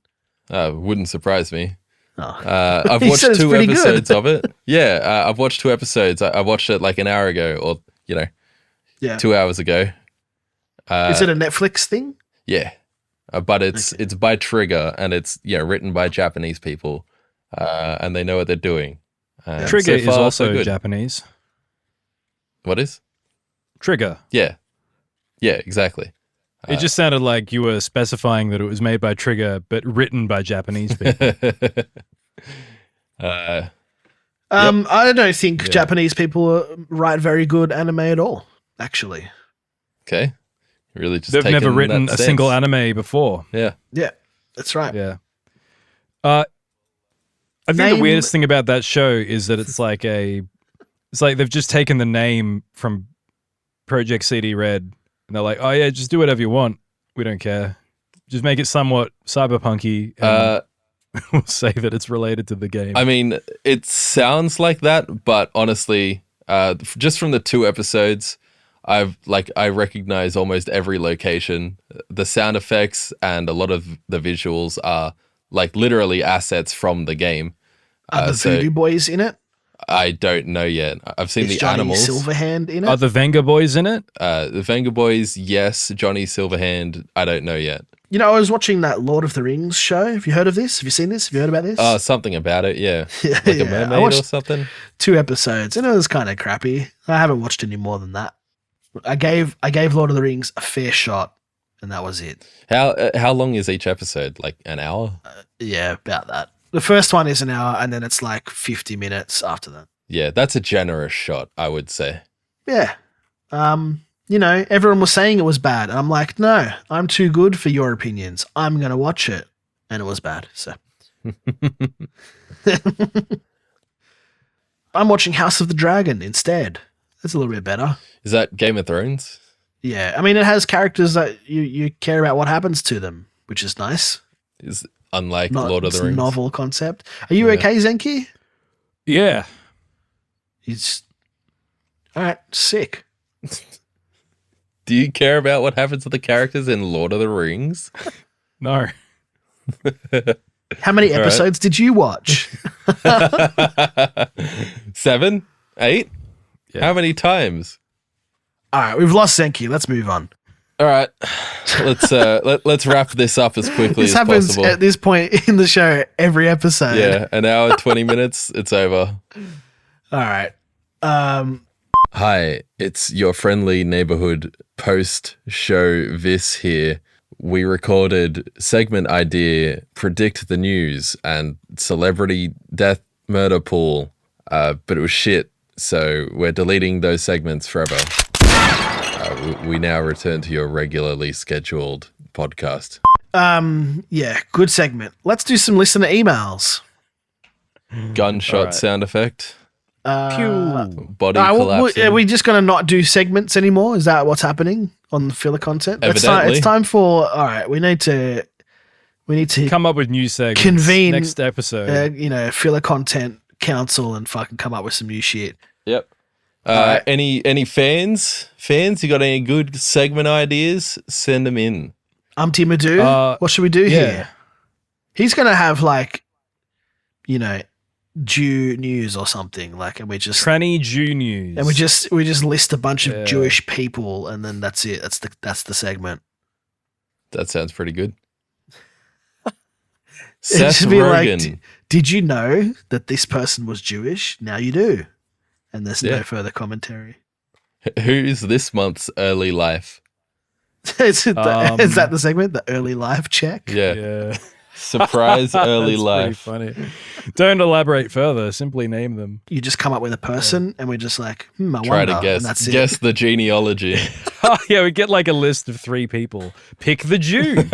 Wouldn't surprise me. Oh. I've He watched said it's 2 pretty good. episodes of it. Yeah, I've watched 2 episodes. I watched it like an hour ago or, Yeah. 2 hours ago. Is it a Netflix thing? Yeah. But it's by Trigger and it's written by Japanese people. And they know what they're doing. Trigger so is far, so also good. Japanese. What is? Trigger. Yeah. Yeah, exactly. It just sounded like you were specifying that it was made by Trigger, but written by Japanese people. Uh, I don't think Yeah. Japanese people write very good anime at all, actually. okay. Really just They've taken never written that a single stance. anime before. Yeah. Yeah, that's right. Yeah. I think the Name- weirdest thing about that show is that it's like they've just taken the name from Project CD Red and they're like, oh yeah, just do whatever you want. We don't care. Just make it somewhat cyberpunky and we'll say that it's related to the game. I mean, it sounds like that, but honestly, just from the 2 episodes, I recognize almost every location. The sound effects and a lot of the visuals are like literally assets from the game. Are the so Voodoo Boys in it? I don't know yet. I've seen Is the Johnny animals. Silverhand in it? Are the Venga Boys in it? The Venga Boys, yes. Johnny Silverhand, I don't know yet. I was watching that Lord of the Rings show. Have you heard of this? Have you seen this? Have you heard about this? Something about it, yeah. Yeah, Like a yeah. I mermaid or watched something. 2 episodes, and it was kind of crappy. I haven't watched any more than that. I gave Lord of the Rings a fair shot, and that was it. How long is each episode? Like an hour? Yeah, about that. The first one is an hour, and then it's like 50 minutes after that. Yeah, that's a generous shot, I would say. Yeah. Everyone was saying it was bad, and I'm like, no, I'm too good for your opinions. I'm gonna watch it, and it was bad. So I'm watching House of the Dragon instead. That's a little bit better. Is that Game of Thrones? Yeah, I mean, it has characters that you care about what happens to them, which is nice. Is unlike Not, Lord of it's the a Rings? novel concept. Are you Yeah. okay, Zenki? Yeah. He's all right. Sick. Do you care about what happens to the characters in Lord of the Rings? No. How many All right. episodes did you watch? 7? 8? Yeah. How many times? All right, we've lost Zenki. Let's move on. All right, let's wrap this up as quickly This as happens possible. at this point in the show every episode. Yeah, an hour 20 minutes. It's over. All right. Hi, it's your friendly neighborhood post-show Vis here. We recorded segment idea, predict the news, and celebrity death murder pool, but it was shit, so we're deleting those segments forever. We now return to your regularly scheduled podcast. Yeah, good segment. Let's do some listener emails. Gunshot right. sound effect. Pew. Body Are collapsing. we just going to not do segments anymore? Is that what's happening on the filler content? Evidently. It's time for. All right, we need to Come up with new segments. Convene, next episode. filler content council and fucking come up with some new shit. Yep. Alright. Any fans? You got any good segment ideas? Send them in. Madhu, what should we do yeah. here? He's going to have Jew news or something and we just Tranny Jew news. and we just list a bunch of Yeah. Jewish people and then that's it. That's the segment. That sounds pretty good. It'd Seth just be Rogen. did you know that this person was Jewish? Now you do. And there's Yeah. no further commentary. Who's this month's early life? Is that the segment? The early life check? Yeah. Yeah. Surprise early That's life. pretty funny. Don't elaborate further. Simply name them. You just come up with a person and we're just I Try wonder. to guess. And that's it. Guess the genealogy. Oh, yeah, we get a list of 3 people. Pick the Jew.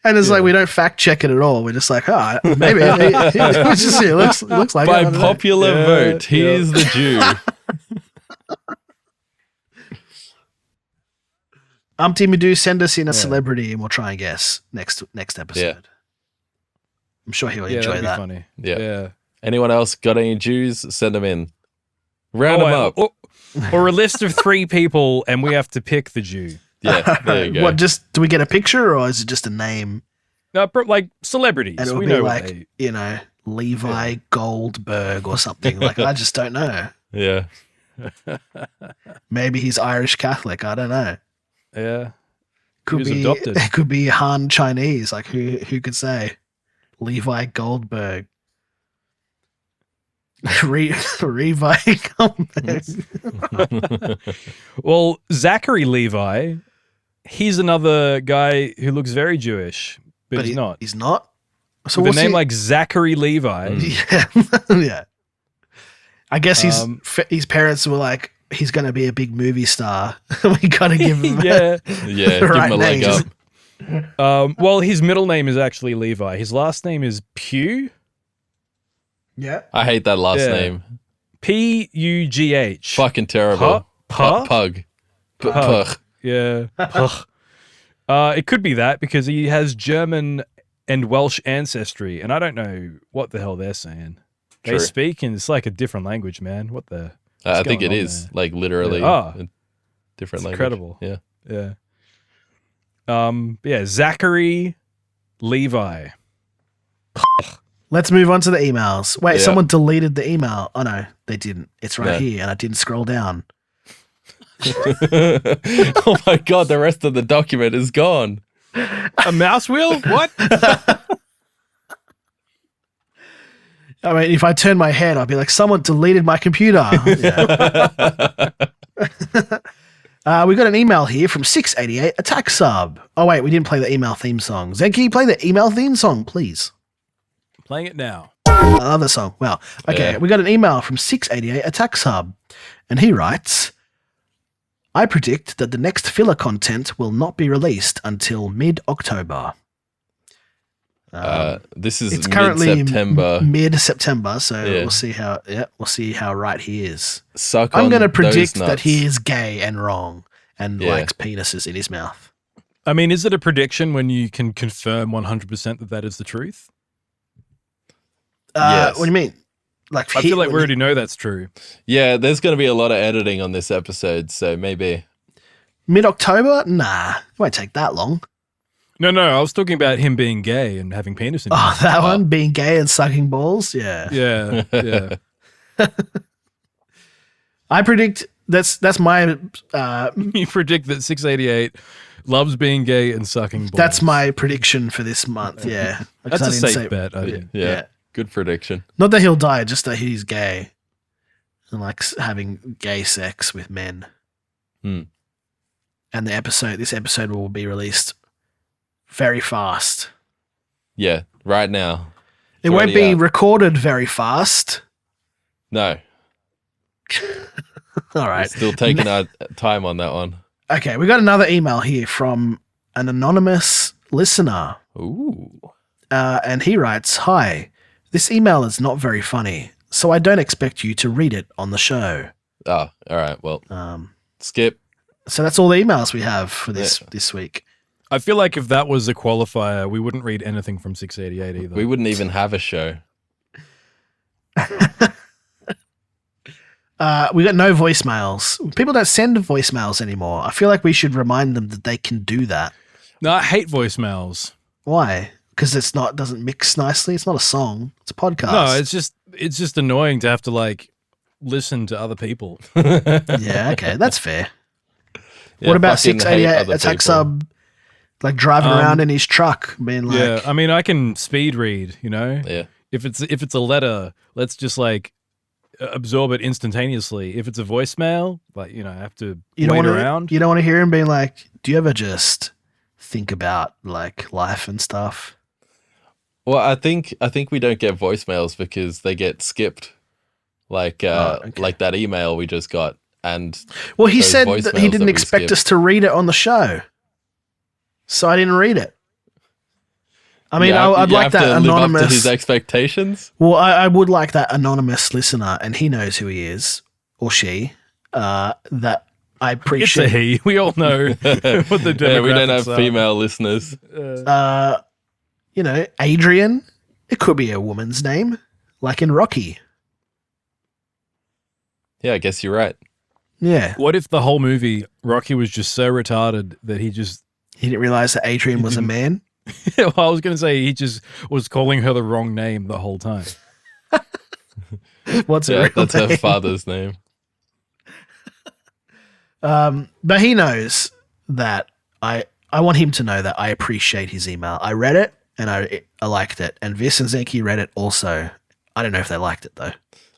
And it's we don't fact check it at all. We're just maybe. It's just, it looks like By it. I don't know. popular Yeah, vote, here's the Jew. Madhu, send us in a celebrity and we'll try and guess next episode. Yeah. I'm sure he'll Yeah, enjoy that'd be that. funny. Yeah. Yeah. Anyone else got any Jews? Send them in. Round them up. Or a list of 3 people and we have to pick the Jew. Yeah, there you go. What? Just do we get a picture or is it just a name? No, celebrities. And it'll We be know what they... Levi Goldberg or something. I just don't know. Yeah. Maybe he's Irish Catholic. I don't know. Yeah. Could was be adopted. It could be Han Chinese. Who could say? Levi Goldberg. Levi Goldberg. Well, Zachary Levi, he's another guy who looks very Jewish, but he's not. He's not. So With a what's name he- like Zachary Levi. Yeah, yeah. I guess his parents were like, he's going to be a big movie star. We got to give him. Yeah. Yeah, give Right him a leg name. up. Well, his middle name is actually Levi. His last name is Pugh. Yeah. I hate that last Yeah. name. Pugh. Fucking terrible. Pug? Pug. Pug. Pug. Yeah. Pugh. It could be that because he has German and Welsh ancestry, and I don't know what the hell they're saying. They True. speak, and it's like a different language, man. What the? I what's think going it on is there? like literally Yeah. a different It's language. incredible. Yeah. Yeah. Zachary Levi. Let's move on to the emails. Wait, Yeah. someone deleted the email. Oh no, they didn't. It's right No. here, and I didn't scroll down. Oh my god, the rest of the document is gone. A mouse wheel? What? I mean, if I turn my head, I'll be like, someone deleted my computer. Yeah. We got an email here from 688 Attack Sub. Oh wait, we didn't play the email theme song. Zenki, play the email theme song, please. Playing it now. Another song. Well, okay. Yeah. We got an email from 688 Attack Sub, and he writes, I predict that the next filler content will not be released until mid-October. This is It's currently mid-September. Mid-September, so Yeah. we'll see how right he is. Suck I'm on going to those predict that nuts. he is gay and wrong and Yeah. likes penises in his mouth. I mean, is it a prediction when you can confirm 100% that that is the truth? Yes. What do you mean? Like I feel like we already know that's true. Yeah, there's going to be a lot of editing on this episode, so maybe. mid-October? Nah, it won't take that long. No, I was talking about him being gay and having penis in his Oh, mouth. that one? Being gay and sucking balls? Yeah. Yeah. I predict that's my You predict that 688 loves being gay and sucking balls. that's my prediction for this month. Yeah, That's I a didn't safe say- bet, I think. Yeah. Yeah. Good prediction. Not that he'll die, just that he's gay and likes having gay sex with men. Hmm. And this episode will be released very fast. Yeah, right now. It It's won't already be out. recorded very fast. No, All right. still taking our time on that one. Okay, we got another email here from an anonymous listener. Ooh. And he writes, "Hi, this email is not very funny, so I don't expect you to read it on the show." Oh, all right. Well, Um, skip. so that's all the emails we have for this week. I feel like if that was a qualifier, we wouldn't read anything from 688 either. We wouldn't even have a show. We got no voicemails. People don't send voicemails anymore. I feel like we should remind them that they can do that. No, I hate voicemails. Why? Because doesn't mix nicely. It's not a song. It's a podcast. No, it's just annoying to have to like listen to other people. Yeah, okay, that's fair. Yeah, What about fucking hate 688 other attack people. sub, like driving around in his truck, being like, Yeah, I mean, I can speed read. You know, Yeah. if it's a letter, let's just like absorb it instantaneously. If it's a voicemail, like I have to you don't wait want around. to, you don't want to hear him being like, "Do you ever just think about like life and stuff?" Well, I think we don't get voicemails because they get skipped, like like that email we just got, and Well, he those said that voicemails he didn't that we expect skipped. us to read it on the show, so I didn't read it. I mean, I'd you like have that to live up to anonymous. his expectations. Well, I would like that anonymous listener, and he knows who he is or she. That I It's a appreciate. he. We all know what the Yeah, we don't have demographics are. female listeners. Adrian. It could be a woman's name, like in Rocky. Yeah, I guess you're right. Yeah, What if the whole movie Rocky was just so retarded that he just? he didn't realize that Adrian was a man. Well, I was going to say he just was calling her the wrong name the whole time. What's Yeah, a real that's name? her father's name. But he knows that I want him to know that I appreciate his email. I read it and I liked it, and Vis and Zenki read it also. I don't know if they liked it though.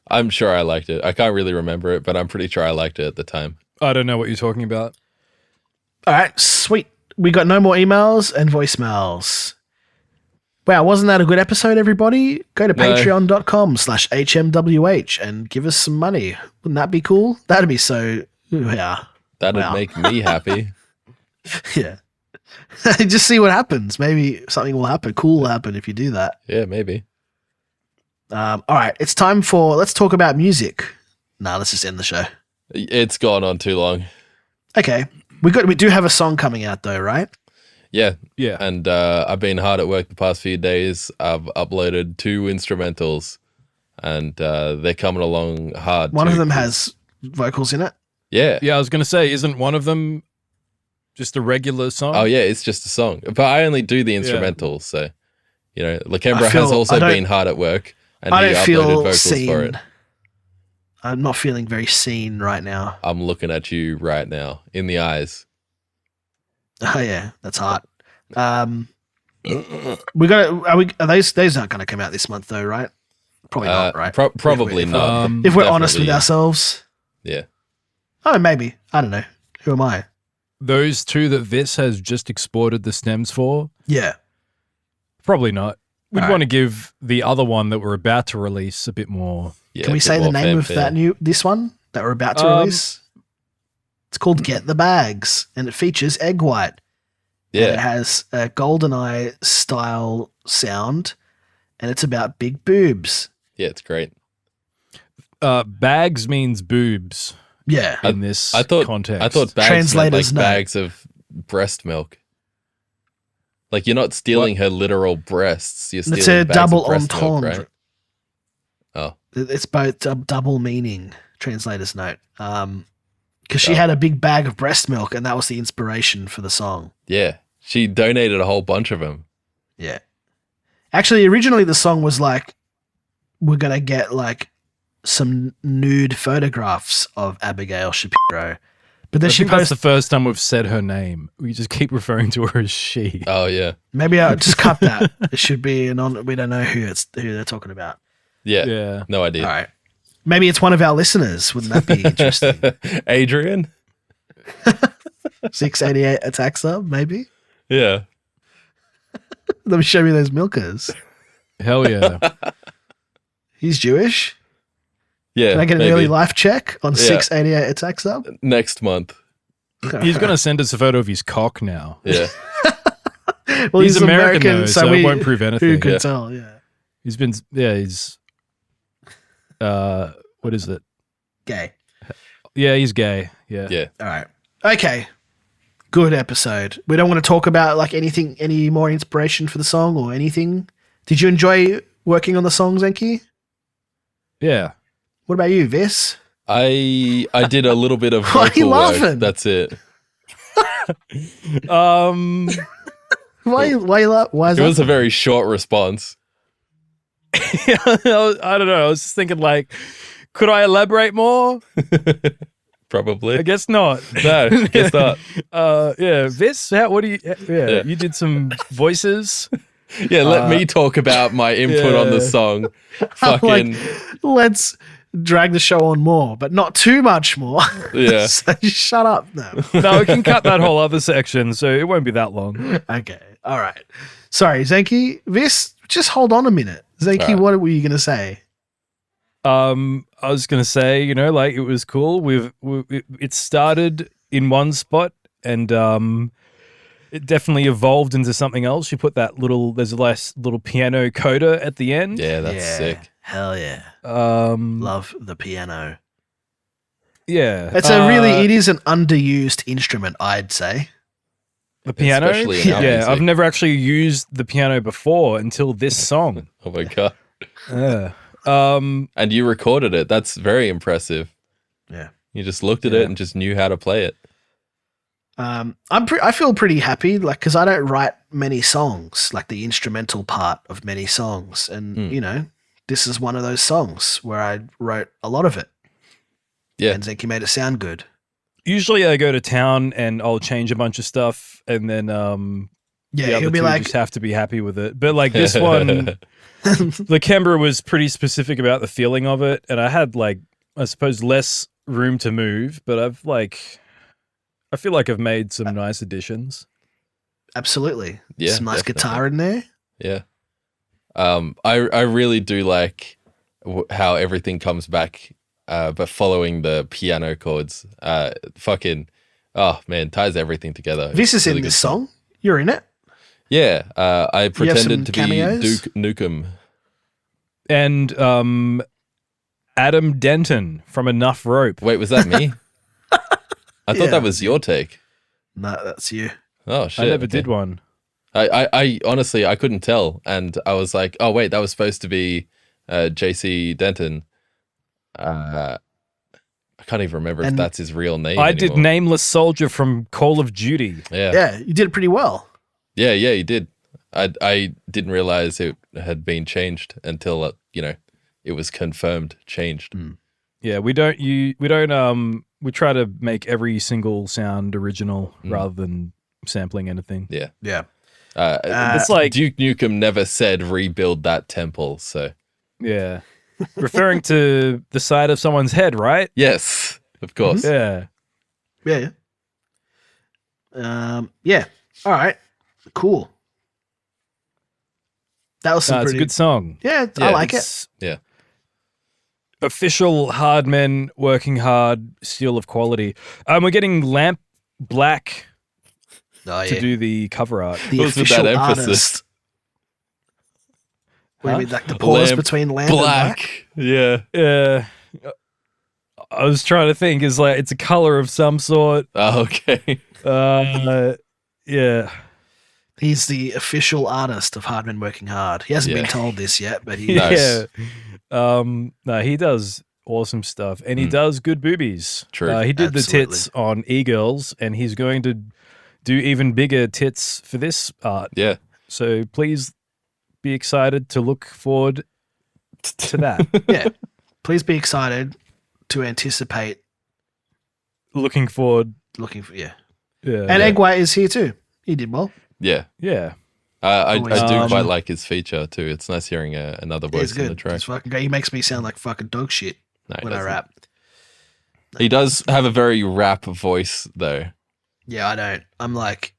I'm sure I liked it. I can't really remember it, but I'm pretty sure I liked it at the time. I don't know what you're talking about. All right, sweet. We got no more emails and voicemails. Wow, wasn't that a good episode, everybody? Go to No. patreon.com/HMWH and give us some money. Wouldn't that be cool? That'd be so, yeah. That'd Wow. make me happy. Yeah. Just see what happens. Maybe something will happen. Cool will happen if you do that. Yeah, maybe. All right, it's time let's talk about music. Nah, let's just end the show. It's gone on too long. Okay. We do have a song coming out though, right? Yeah, Yeah. and I've been hard at work the past few days. I've uploaded 2 instrumentals, and they're coming along hard. One too, of them 'cause- has vocals in it. Yeah. Yeah, I was going to say, isn't one of them just a regular song? Oh, yeah, it's just a song. But I only do the instrumentals, so, Lakembra has also been hard at work, and I he don't uploaded feel vocals seen. for it. I'm not feeling very seen right now. I'm looking at you right now, in the eyes. Oh yeah, that's hot. We got. Are those not going to come out this month though? Right? Probably not. Right? Probably If- not. If we're honest with Definitely, ourselves. Yeah. Oh, maybe. I don't know. Who am I? Those 2 that Vis has just exported the stems for? Yeah. Probably not. We'd All right. want to give the other one that we're about to release a bit more. Yeah, Can we a bit say the more name fanfare. of this one that we're about to release? It's called Get the Bags, and it features Egg White. And it Yeah. has a GoldenEye style sound, and it's about big boobs. Yeah, it's great. Bags means boobs Yeah. in this I thought context. bags meant like Translators note. bags of breast milk. Like you're not stealing her literal breasts. You're stealing It's a bags double of breast milk, entendre. right? Oh, It's both a double meaning, translator's note. Because she had a big bag of breast milk, and that was the inspiration for the song. yeah. She donated a whole bunch of them. Yeah. Actually, originally the song was like, we're going to get like some nude photographs of Abigail Shapiro. But then I she think that's posted. the first time we've said her name. We just keep referring to her as she. Oh yeah. Maybe I'll just cut that. It should be we don't know who they're talking about. Yeah. Yeah. No idea. All right. Maybe it's one of our listeners. Wouldn't that be interesting? Adrian? 688 attack sub, maybe? Yeah. Let me show you those milkers. Hell yeah. He's Jewish. Yeah. Can I get an maybe. early life check on Yeah. 688 attack sub? Next month? He's going to send us a photo of his cock now. Yeah. Well, He's American though, so it won't prove Who anything. could Yeah. tell? Yeah. He's what is it? Gay. Yeah, he's gay. Yeah. Yeah. All right. Okay. Good episode. We don't want to talk about like anything, any more inspiration for the song or anything. Did you enjoy working on the song, Zenki? Yeah. What about you, Vis? I did a little bit of Why are you vocal work. laughing? That's it. Why is It that? was a very short response. I don't know. I was just thinking like, could I elaborate more? Probably. I guess not. No, guess not. Yeah, Vis, what do you? Yeah, you did some voices. Yeah, let me talk about my input on the yeah. song. I'm Fucking let's drag the show on more, but not too much more. yeah. So shut up now. No, we can cut that whole other section, so it won't be that long. Okay. All right. Sorry, Zenki. Vis, just hold on a minute. Zenki, All right. what were you going to say? I was gonna say, like it was cool. It started in one spot and it definitely evolved into something else. You put there's a nice little piano coda at the end. Yeah, that's sick. Hell yeah. Um, Love the piano. yeah. It is an underused instrument, I'd say. the piano. Especially in our Yeah, music. I've never actually used the piano before until this song. Oh my god. Yeah. And you recorded it. That's very impressive. Yeah. You just looked at it and just knew how to play it. I feel pretty happy, like, because I don't write many songs, like the instrumental part of many songs, and this is one of those songs where I wrote a lot of it. Yeah. And Zenki made it sound good. Usually I go to town and I'll change a bunch of stuff and then the other he'll be two like, just have to be happy with it. But like this one, Lakembra was pretty specific about the feeling of it, and I had like I suppose less room to move, but I feel like I've made some nice additions. absolutely, Yeah, some nice definitely. guitar in there. Yeah. I really do like how everything comes back, but following the piano chords, fucking, oh man, ties everything together. This is Really in good this song. You're in it. Yeah, I some pretended to be cameos? Duke Nukem. And Adam Denton from Enough Rope. Wait, was that me? I thought Yeah. that was your take. No, that's you. Oh shit! I never okay. did one. I honestly I couldn't tell, and I was like, oh wait, that was supposed to be JC Denton. I can't even remember if And that's his real name. I did anymore. Nameless Soldier from Call of Duty. Yeah, Yeah, you did pretty well. yeah, you did. I didn't realize it had been changed until it was confirmed changed. Yeah, we try to make every single sound original rather than sampling anything. Yeah, Yeah. It's like Duke Nukem never said rebuild that temple. So yeah, referring to the side of someone's head, right? yes, of course. Yeah. Yeah. Yeah. All right. Cool. That was some It's a pretty good song. Yeah, I Yeah, like it. It's Yeah. official hard men working hard, seal of quality. We're getting Lamp Black Oh, to do the cover art. the What's with official that emphasis? artist. What do you mean, like the Lamp pause between lamp and black? Black. Yeah. Yeah. I was trying to think, is like it's a color of some sort. Oh, okay. Yeah. He's the official artist of Hard Men Working Hard. He hasn't Yeah. been told this yet, but he Nice. is. Yeah. No, he does awesome stuff, and he does good boobies. True. He did Absolutely. the tits on E-Girls, and he's going to do even bigger tits for this art. Yeah. So please be excited to look forward to that. Yeah. Please be excited to anticipate Looking forward. looking for Yeah. And Egg White is here too. He did well. Yeah. Yeah. I Always do pleasure. quite like his feature too. It's nice hearing another He's voice in the good. track. He's fucking great. He makes me sound like fucking dog shit No, he when I doesn't. rap. He does have a very rap voice though. Yeah, I don't. I'm like,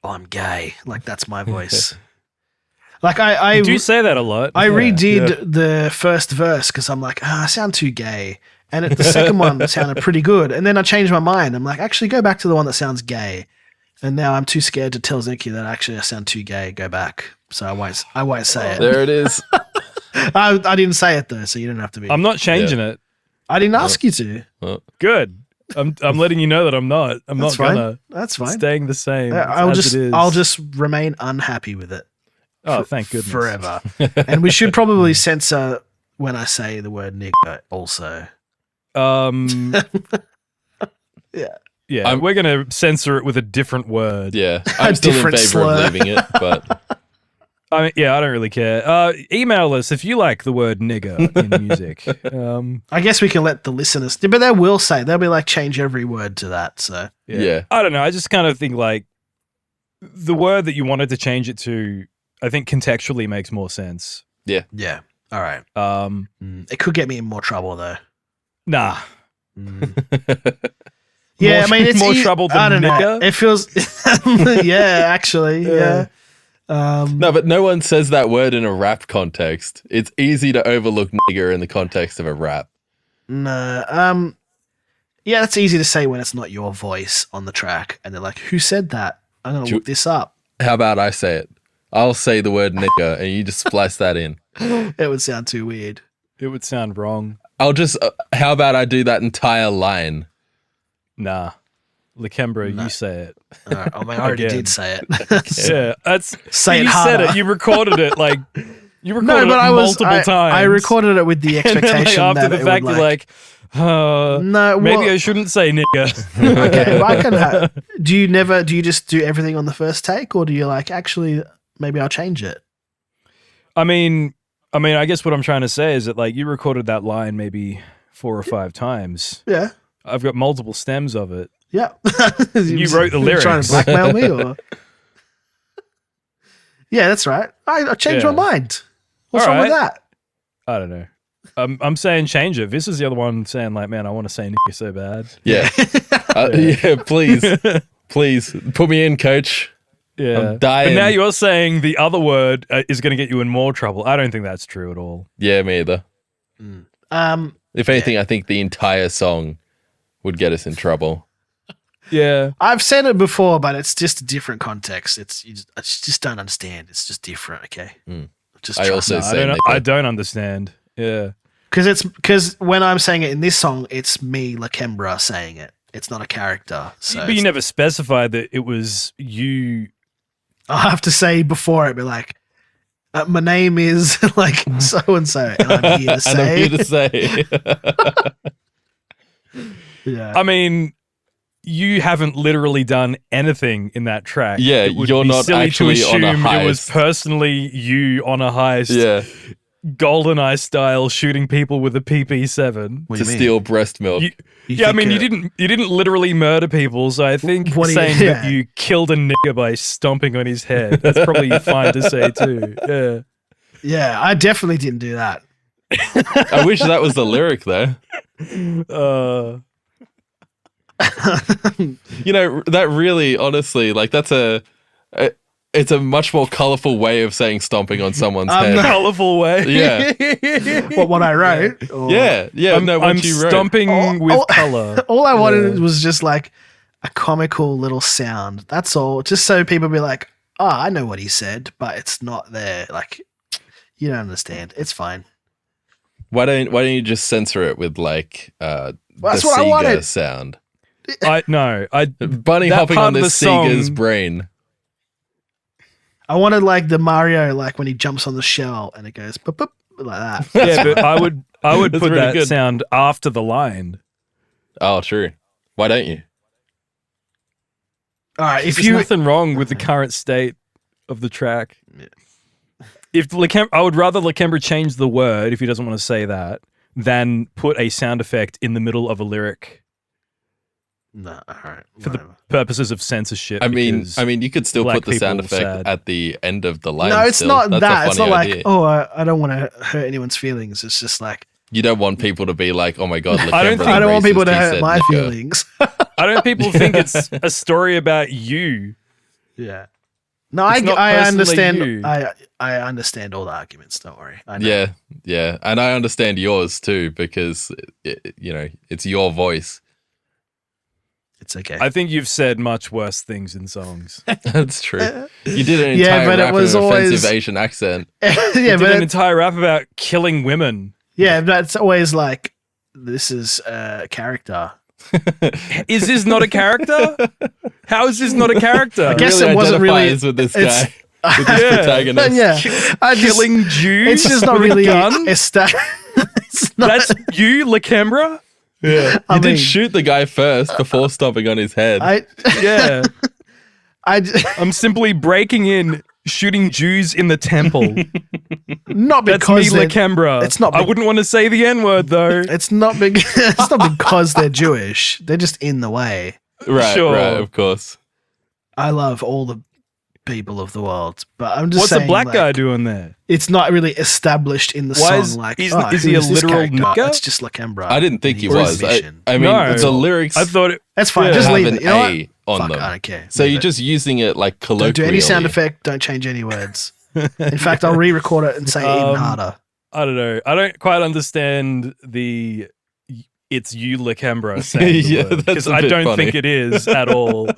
oh, I'm gay. Like that's my voice. Like I You do say that a lot. I Yeah. redid the first verse because I'm like, I sound too gay. And the second one sounded pretty good. And then I changed my mind. I'm like, actually go back to the one that sounds gay. And now I'm too scared to tell Zenki that actually I sound too gay. Go back. So I won't say it. There it is. I didn't say it though, so you don't have to be. I'm not changing it. I didn't ask you to. Good. I'm letting you know that I'm not. I'm That's not fine. gonna. That's fine. Staying the same. I'll as it is. I'll just remain unhappy with it. Oh, thank goodness. Forever. And we should probably censor when I say the word nigger also. Yeah, we're gonna censor it with a different word. Yeah. I'm still in different favor slur. of leaving it, but I mean, yeah, I don't really care. Email us if you like the word nigger in music. I guess we can let the listeners, but they will say, they'll be like, change every word to that. So yeah. I don't know. I just kind of think like the word that you wanted to change it to, I think contextually makes more sense. Yeah. yeah. All right. Um, It could get me in more trouble though. nah. Yeah, I mean, it's more trouble than I don't know. nigger? It feels, yeah, actually, yeah. No, but no one says that word in a rap context. It's easy to overlook nigger in the context of a rap. No, yeah, that's easy to say when it's not your voice on the track, and they're like, "Who said that?" I'm gonna look this up. How about I say it? I'll say the word nigger and you just splice that in. It would sound too weird. It would sound wrong. I'll just, how about I do that entire line? Nah. Lakembra, you say it. I mean, I already Again. did say it. Yeah, that's Say it you harder. said it. You recorded it like you recorded No, but it multiple times. I recorded it with the and then, expectation like, after that the it fact, would you're like, no, maybe well, I shouldn't say nigger. okay, well, I can. Do you just do everything on the first take, or do you like actually maybe I'll change it? I mean, I guess what I'm trying to say is that like you recorded that line maybe 4 or 5 times. Yeah, I've got multiple stems of it. yeah. You wrote the lyrics. Trying to blackmail me, or yeah, that's right. I changed Yeah. my mind. What's All wrong with right. that? I don't know. I'm saying change it. This is the other one saying like, man, I want to say nigger so bad. Yeah. Yeah, please put me in, coach. Yeah. I'm dying. But now you're saying the other word is going to get you in more trouble. I don't think that's true at all. Yeah, me either. If anything, I think the entire song would get us in trouble. Yeah. I've said it before, but it's just a different context. I just don't understand. It's just different. Okay. Just I trust also me. say nigger. I don't understand. Yeah. Because when I'm saying it in this song, it's me, Lakembra, saying it. It's not a character. So But you never specified that it was you. I'll have to say before it, be like, my name is like so and so, and I'm here to say. And I'm here to say. Yeah. I mean, you haven't literally done anything in that track. Yeah, It would you're be not silly actually to on a assume it was heist. personally you on a heist. Yeah, GoldenEye style shooting people with a PP7. What to do you mean? steal breast milk. Yeah, I think, mean, you didn't literally murder people, so I think What do you- saying that yeah. you killed a nigger by stomping on his head, that's probably fine to say too. Yeah. Yeah, I definitely didn't do that. I wish that was the lyric though. You know, that really, honestly, like that's it's a much more colorful way of saying stomping on someone's head. Colorful way. Yeah, What I wrote? Or- yeah. I'm What you wrote. stomping Oh, with oh. color. All I wanted was just like a comical little sound. That's all. Just so people be like, oh, I know what he said, but it's not there. Like, you don't understand. It's fine. Why don't you just censor it with like the That's what I Sega wanted. sound? That Bunny hopping part on of the the song- Sega's brain. I wanted like the Mario, like when he jumps on the shell and it goes boop, boop, like that. Yeah, but I would That's put really that good. sound after the line. Oh, true. Why don't you? All right, if There's you nothing wrong with the current state of the track. If I would rather Lakembra change the word if he doesn't want to say that than put a sound effect in the middle of a lyric No, all right. for the whatever. purposes of censorship. I mean, because you could still black put the sound people effect sad. at the end of the line. No, it's still. not That's that. A It's funny not idea. like, oh, I don't want to hurt anyone's feelings. It's just like, You don't want people to be like, oh my god, I don't Lakembra think- I don't want racist, people to he hurt said my nigger. feelings. I don't people think it's a story about you. Yeah. No, It's not I personally understand. you. I understand all the arguments. Don't worry. I know. Yeah, and I understand yours too because it's your voice. It's okay. I think you've said much worse things in songs. That's true. You did an Yeah, entire but it rap in was an always- offensive Asian accent. yeah, You did but an entire rap about killing women. that's always like, this is a character. Is this not a character? How is this not a character? I guess Really it wasn't really. identifies with this it's- guy, with this Yeah. protagonist. Yeah, I just, Killing Jews. it's just not with really a gun. it's not. That's you, Lakembra. Yeah, I you did mean- shoot the guy first before stomping on his head. Yeah, I I'm simply breaking in, shooting Jews in the temple. not That's because me, they're- Lakembra. it's not I big- wouldn't want to say the N word though. It's not big. It's not because they're Jewish. They're just in the way. right, Sure. right, of course. I love all the people of the world, but I'm just What's saying, a black like, guy doing there? It's not really established in the Why song. is- Like, is- oh, is who he a this literal character? nigger? It's just Lakembra. I didn't think he He's was. a musician. I mean, No. the lyrics I thought it. That's fine. Yeah. Just have leave an it. You know what? A on Fuck, them. I don't care. So Leave you're it. just using it like Don't colloquially. do any sound effect. Don't change any words. In fact, I'll re-record it and say it even harder. I don't know. I don't quite understand the "it's you, Lakembra" saying Yeah, the word, that's because a I bit don't funny. think it is at all.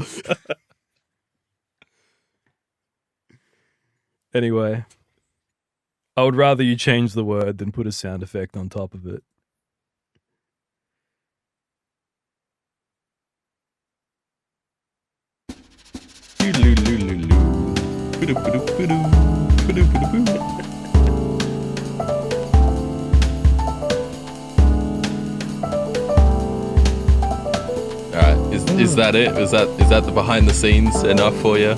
Anyway, I would rather you change the word than put a sound effect on top of it. All right, is that it? Is that the behind the scenes enough for you?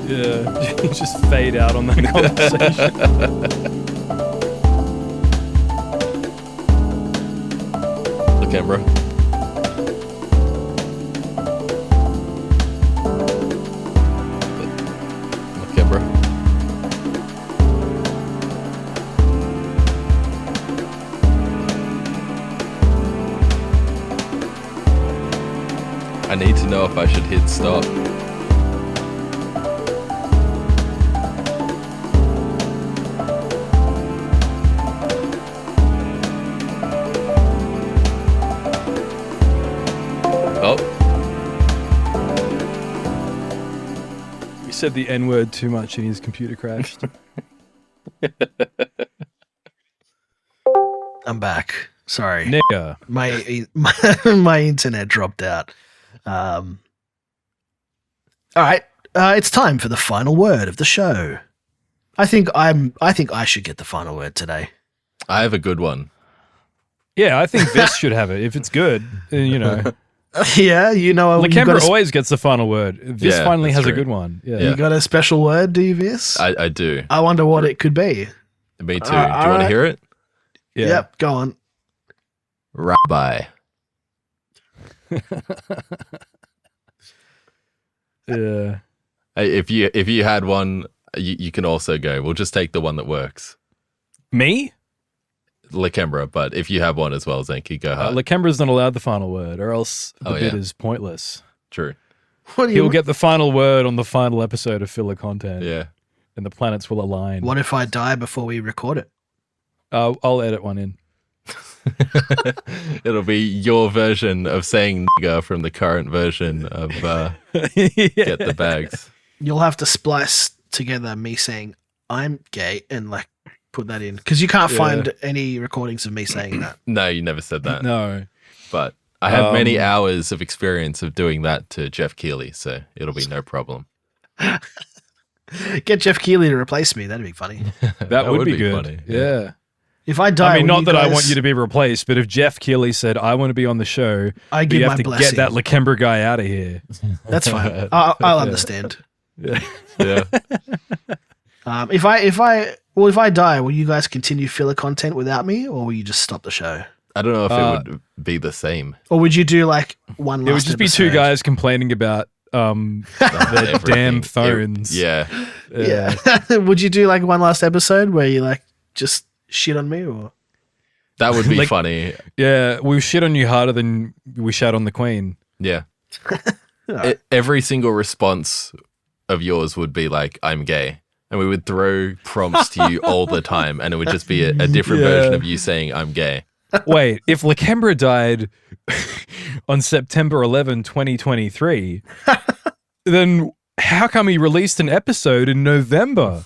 Yeah, just fade out on that conversation. The camera. The camera. I need to know if I should hit stop. Oh, He said the N word too much and his computer crashed. I'm back. Sorry, Nigger. my internet dropped out. All right, it's time for the final word of the show. I think I should get the final word today. I have a good one. Yeah, I think this should have it. If it's good, you know. Yeah, you know, you Lakembra got, always gets the final word. This Yeah, finally that's has a true. good one. Yeah. Yeah. you got a special word, do you, Vis? I do. I wonder what it could be. Me too. Do you want to alright. hear it? Yeah. Yep, go on. Rabbi. Yeah. Hey, if you had one, you can also go. We'll just take the one that works. Me? Lakembra, but if you have one as well, Zenki, go hard. Lakembra's not allowed the final word, or else the Oh, bit yeah. is pointless. True. What do He'll you? get the final word on the final episode of filler content, Yeah. and the planets will align. What if I die before we record it? I'll edit one in. It'll be your version of saying nigger from the current version of Get the Bags. You'll have to splice together me saying I'm gay and like put that in because you can't Yeah. find any recordings of me saying that. No, you never said that. No. But I have many Um, hours of experience of doing that to Jeff Keighley, so it'll be no problem. Get Jeff Keighley to replace me. That'd be funny. That would be good. funny. Yeah. If I die, I mean, will not that I guys- want you to be replaced, but if Jeff Keighley said, I want to be on the show, I but give you my have to blessing. get that Lakembra guy out of here. That's fine. I'll understand. Yeah. Yeah. If I Well, if I die, will you guys continue filler content without me, or will you just stop the show? I don't know if it would be the same. Or would you do like one last It would just be two guys complaining about their damn phones. Yeah. Would you do like one last episode where you like just shit on me, or? That would be Like- funny. Yeah, we shit on you harder than we shat on the Queen. Yeah. Alright. Every single response of yours would be like, I'm gay. And we would throw prompts to you all the time. And it would just be a different Yeah. version of you saying, I'm gay. Wait, if Lakembra died on September 11, 2023, then how come he released an episode in November?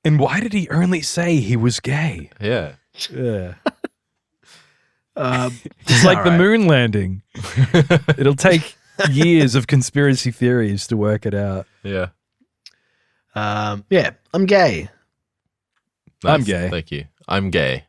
And why did he only say he was gay? Yeah. Yeah. It's like the moon landing. It'll take years of conspiracy theories to work it out. Yeah. Yeah, I'm gay. Nice. I'm gay. Thank you. I'm gay.